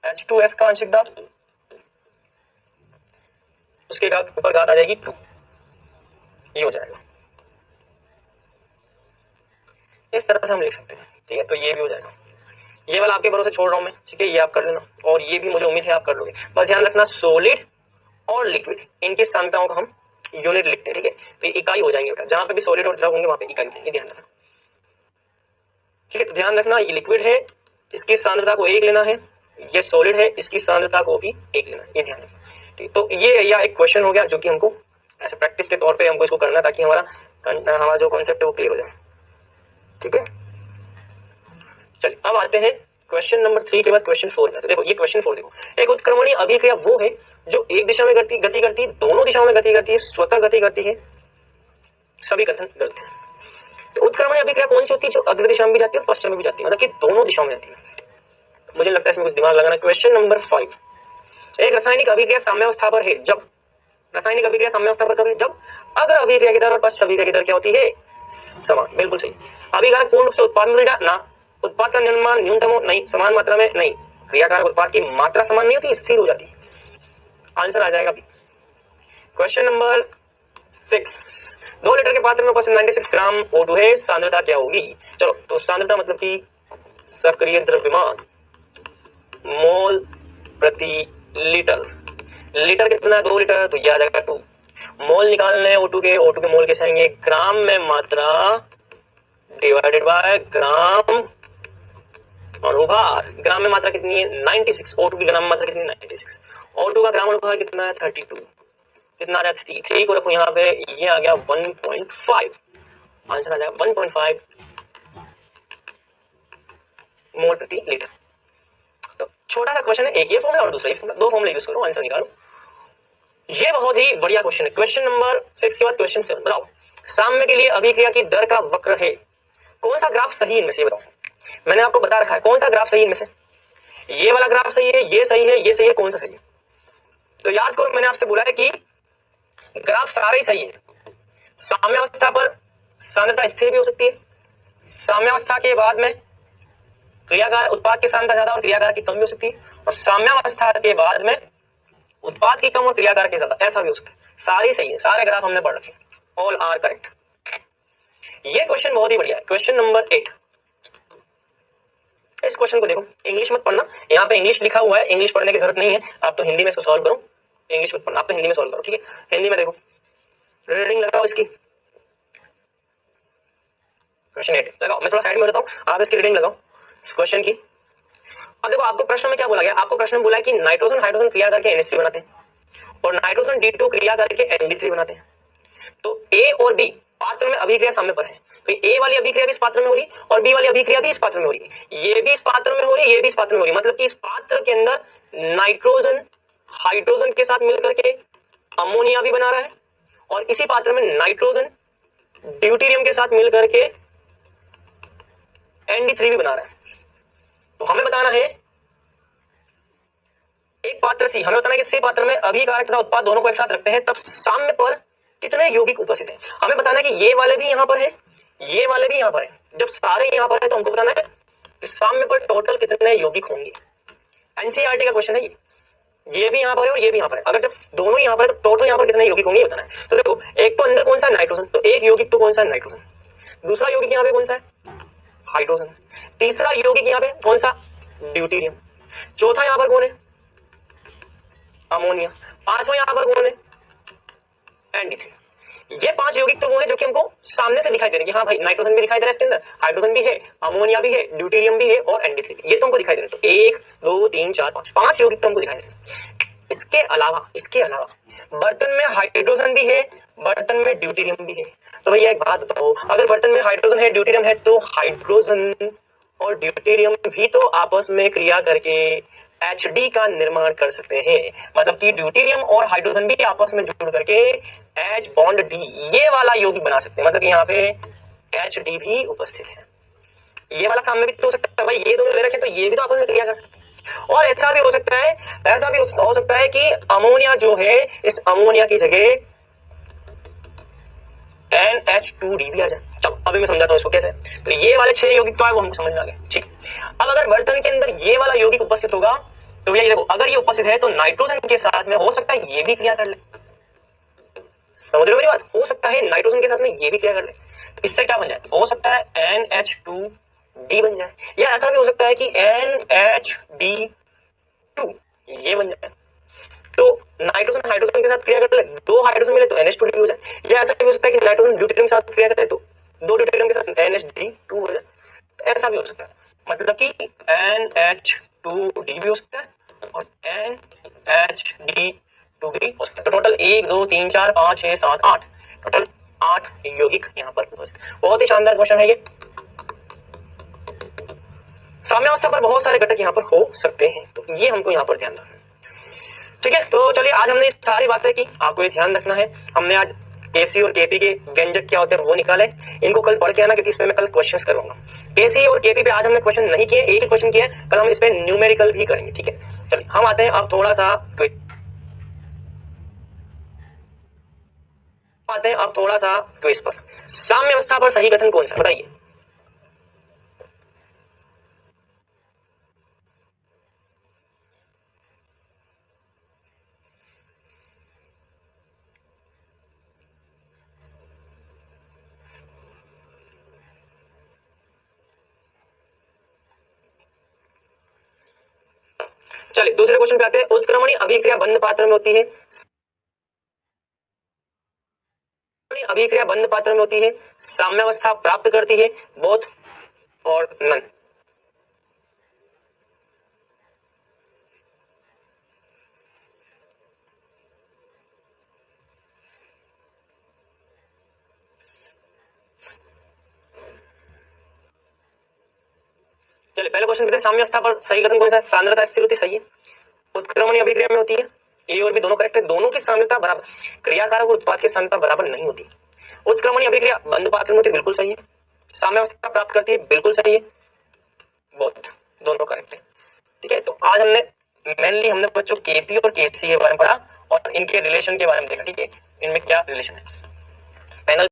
H2S का आंशिक दाब, उसके घात ऊपर घात आ जाएगी 2, ये हो जाएगा। इस तरह से हम लिख सकते हैं। ठीक है, तो ये भी हो जाएगा। ये वाला आपके भरोसे छोड़ रहा हूं मैं, ठीक है, ये आप कर लेना, और ये भी मुझे उम्मीद है आप कर लोगे। बस ध्यान रखना सॉलिड और लिक्विड इनकी सांद्रताओं का हम यूनिट लिखते हैं, ठीक है, तो ये इकाई हो जाएंगे बेटा, जहां पे भी सॉलिड और द्रव होंगे वहां पे इकाई, ये ध्यान रखना। ठीक है, तो ध्यान रखना ये लिक्विड है, इसकी सांद्रता को 1 लेना है, ये सॉलिड है, इसकी सांद्रता को भी 1 लेना है, ये ध्यान रखना। ठीक, तो ये या एक क्वेश्चन हो गया जो कि हमको ऐसे प्रैक्टिस के तौर पे हमको इसको करना, ताकि हमारा जो कॉन्सेप्ट है वो क्लियर हो जाए। ठीक है, चलिए अब आते हैं क्वेश्चन नंबर 3 के बाद क्वेश्चन 4 में। देखो ये क्वेश्चन 4 देखो, एक उत्क्रमणीय अभिक्रिया वो है जो एक दिशा में गति करती है, दोनों दिशाओं में गति करती है, स्वतः गति करती है, सभी कथन गलत है। तो उत्क्रमणीय अभिक्रिया कौन सी होती है, जो अग्र दिशा में भी जाती है और पश्चिम में भी जाती है, मतलब कि दोनों दिशाओं में जाती है। मुझे लगता है इसमें कुछ दिमाग लगाना। क्वेश्चन नंबर 5, एक रासायनिक अभिक्रिया साम्यावस्था पर है जब, रासायनिक अभिक्रिया साम्यावस्था पर कब है, जब अग्र अभिक्रिया की दर और पश्च अभिक्रिया की दर क्या होती है, समान। बिल्कुल सही। अभिकारक पूर्ण रूप से उत्पाद मिल जाए ना, उत्पाद का निर्माण न्यूनतम हो नहीं, समान मात्रा में नहीं, क्रियाकारक उत्पाद की मात्रा समान नहीं होती, स्थिर हो जाती है। आंसर आ जाएगा क्वेश्चन नंबर 6, 2 लीटर के पात्र में उपस्थित 96 ग्राम O2 है, सांद्रता क्या होगी। चलो, तो सांद्रता मतलब कि सक्रिय द्रव्यमान मोल प्रति लीटर, लीटर कितना है 2 लीटर, तो ये आ जाएगा 2। मोल निकालने O2 के मोल कैसे आएंगे, ग्राम में मात्रा डिवाइडेड बाय ग्राम अनुभार। ग्राम में मात्रा कितनी है 96, O2 की ग्राम में मात्रा कितनी है 96, O2 का ग्राम अनुभार कितना है 32, कितना आ जाए 3 को रखो यहाँ पे, ये आ गया 1.5, आंसर आ जाएगा 1.5 मोल प्रति लीटर। तो छोटा सा क्वेश्चन है, एक ये फॉर्मूला और दूसरा ये फॉर्मूला, 2 फॉर्मूला यूज करो, आंसर निकालो। ये बहुत ही बढ़िया क्वेश्चन है। क्वेश्चन नंबर 6 के बाद क्वेश्चन 7, बताओ साम्य के लिए अभिक्रिया की दर का वक्र है, कौन सा ग्राफ सही इनमें से, बताओ। मैंने आपको बता रखा है कौन सा ग्राफ सही इनमें से, ये वाला ग्राफ सही है, ये सही है, ये सही है, कौन सा सही है। तो याद करो मैंने आपसे बोला है कि ग्राफ सारे ही सही है। साम्यावस्था पर सांद्रता स्थिर भी हो सकती है, साम्यावस्था के बाद में क्रियाकार उत्पाद की सांद्रता ज्यादा और क्रियाकार की कम भी हो सकती है, और साम्यावस्था के बाद में उत्पाद की कम और क्रियाकार की ज्यादा, ऐसा भी हो सकता है। सारे सही है, सारे ग्राफ हमने पढ़ रखे, ऑल आर करेक्ट। ये क्वेश्चन बहुत ही बढ़िया है। क्वेश्चन नंबर 8, इस क्वेश्चन को देखो, इंग्लिश मत पढ़ना, यहाँ पे इंग्लिश लिखा हुआ है, इंग्लिश पढ़ने की जरूरत नहीं है, आप तो हिंदी में इसको सॉल्व करो, इंग्लिश मत पढ़ना, आप तो हिंदी में सॉल्व करो, ठीक है। हिंदी में देखो, रीडिंग लगाओ इसकी, क्वेश्चन 8 लगाओ, मैं थोड़ा साइड में बताता हूँ, आप इसकी रीडिंग लगाओ इस क्वेश्चन की। अब देखो आपको प्रश्न में क्या बोला गया, आपको प्रश्न में बोला है कि नाइट्रोजन हाइड्रोजन क्रिया करके NH3 बनाते हैं और नाइट्रोजन D2 क्रिया करके ND3 बनाते हैं। तो A और B पात्र में अभिक्रिया साम्य पर है, तो A वाली अभिक्रिया भी इस पात्र में हो रही और B वाली अभिक्रिया भी इस पात्र में हो रही, ये भी इस पात्र में हो रही, ये भी इस पात्र में हो रही, मतलब कि इस पात्र के अंदर नाइट्रोजन हाइड्रोजन के साथ मिलकर के अमोनिया भी बना रहा है, और इसी पात्र में नाइट्रोजन ड्यूटेरियम के साथ मिलकर के ND3 भी बना रहा है। तो हमें बताना है एक पात्र सी, हमें बताना है कि सी पात्र में अभिकारक तथा उत्पाद दोनों को एक साथ रखते हैं तब साम्य पर कितने यौगिक उपस्थित हैं। हमें बताना है कि ये वाले भी यहां पर है, ये वाले भी यहाँ पर है। जब सारे यहाँ पर है तो हमको बताना है कि साम्य पर टोटल कितने यौगिक होंगे। एनसीईआरटी का क्वेश्चन है ये भी यहाँ पर है और ये भी यहाँ पर है। अगर जब दोनों यहाँ पर है तो टोटल यहाँ पर कितने यौगिक होंगे ये बताना है। तो देखो एक तो अंदर कौन सा है नाइट्रोजन, तो एक यौगिक तो कौन सा है नाइट्रोजन, दूसरा यौगिक यहाँ पे कौन सा है हाइड्रोजन, तीसरा यौगिक यहाँ पे कौन सा ड्यूटीरियम, चौथा यहाँ पर कौन है अमोनिया, पांचवा यहाँ पर कौन है एनडी3। ये पांच यौगिक तो वो है जो कि हमको सामने से दिखाई दे रहे हैं। हाँ भाई नाइट्रोजन भी दिखाई दे रहा है इसके अंदर, हाइड्रोजन भी है, अमोनिया भी है, ड्यूटीरियम भी है और एनडी3 ये तो हमको दिखाई दे रहे हैं। तो एक दो तीन चार पांच, पांच यौगिक तो हमको दिखाई दे रहे हैं। इसके अलावा बर्तन में हाइड्रोजन भी है, बर्तन में ड्यूटीरियम भी है। तो भैया एक बात बताओ, अगर बर्तन में हाइड्रोजन है ड्यूटीरियम है तो हाइड्रोजन और ड्यूटेरियम भी तो आपस में क्रिया करके HD का निर्माण कर सकते हैं। मतलब कि ड्यूटेरियम और हाइड्रोजन भी आपस में जुड़ करके H बॉन्ड D ये वाला यौगिक बना सकते हैं। मतलब यहाँ पे HD भी उपस्थित है। ये वाला सामने भी तो हो सकता है भाई, ये दोनों ले रखे तो ये भी तो आपस में क्रिया कर सकते हैं। और ऐसा भी हो सकता है, ऐसा भी हो सकता है कि अमोनिया जो है इस अमोनिया की जगह NH2D भी आ जाए। चलो अभी मैं समझाता हूँ इसको कैसे। तो ये वाले 6 यौगिक तो है वो हमको समझ में आ गए, ठीक। अब अगर बर्तन के अंदर ये वाला यौगिक उपस्थित होगा तो भैया ये देखो, अगर ये उपस्थित है तो नाइट्रोजन के साथ में हो सकता है ये भी क्रिया कर ले। समझ रहे हो मेरी बात, हो सकता है नाइट्रोजन के साथ में ये भी क्रिया कर ले। तो इससे क्या बन जाए, हो सकता है NH2D बन जाए, या ऐसा भी हो सकता है कि NHD2 ये बन जाए। तो नाइट्रोजन हाइड्रोजन के साथ क्रिया करते हैं, दो हाइड्रोजन मिले तो NH2D हो जाए, या ऐसा भी हो सकता है कि नाइट्रोजन ड्यूटेरियम के साथ क्रिया करते हैं तो दो ड्यूटेरियम के साथ NHD2 हो जाए। तो ऐसा भी हो सकता है, मतलब कि NH2D भी हो सकता है और NHD2 भी हो सकता है। तो टोटल 1 2 3 4 5 6 7 8, टोटल 8 यौगिक यहाँ पर उपस्थित। बहुत ही शानदार क्वेश्चन है ये। साम्यावस्था पर बहुत सारे घटक यहाँ पर हो सकते हैं, तो ये हमको यहाँ पर ध्यान रखना है, ठीक है। तो चलिए आज हमने सारी बातें की, आपको ये ध्यान रखना है। हमने आज केसी और केपी के व्यंजक क्या होते हैं वो निकाले, इनको कल पढ़ के आना क्योंकि इसमें मैं कल क्वेश्चंस करूंगा। केसी और केपी पे आज हमने क्वेश्चन नहीं किए, एक ही क्वेश्चन किया, कल हम इस पे न्यूमेरिकल भी करेंगे, ठीक है। चलिए हम आते हैं अब थोड़ा सा क्विज पर। साम्य अवस्था पर सही कथन कौन सा बताइए। चलिए दूसरे क्वेश्चन पे आते हैं। उत्क्रमणी अभिक्रिया बंद पात्र में होती है, अभिक्रिया बंद पात्र में होती है, साम्यावस्था प्राप्त करती है, बोथ और नन। चलिए पहले क्वेश्चन कहते हैं साम्यावस्था पर सही कथन कौन सा है। सांद्रता स्थिर होती सही है, उत्क्रमणी अभिक्रिया में होती है, ए और बी दोनों करेक्ट है। दोनों की सांद्रता बराबर, क्रियाकारक और उत्पाद की सांद्रता बराबर नहीं होती। उत्क्रमणी अभिक्रिया बंद पात्र में होती है, बिल्कुल सही है। साम्यावस्था प्राप्त करती है, बिल्कुल सही है। बोथ दोनों करेक्ट है, ठीक है। तो आज हमने मेनली हमने बच्चों केपी और केसी के बारे में पढ़ा और इनके रिलेशन के बारे में देखा, ठीक है, इनमें क्या रिलेशन है।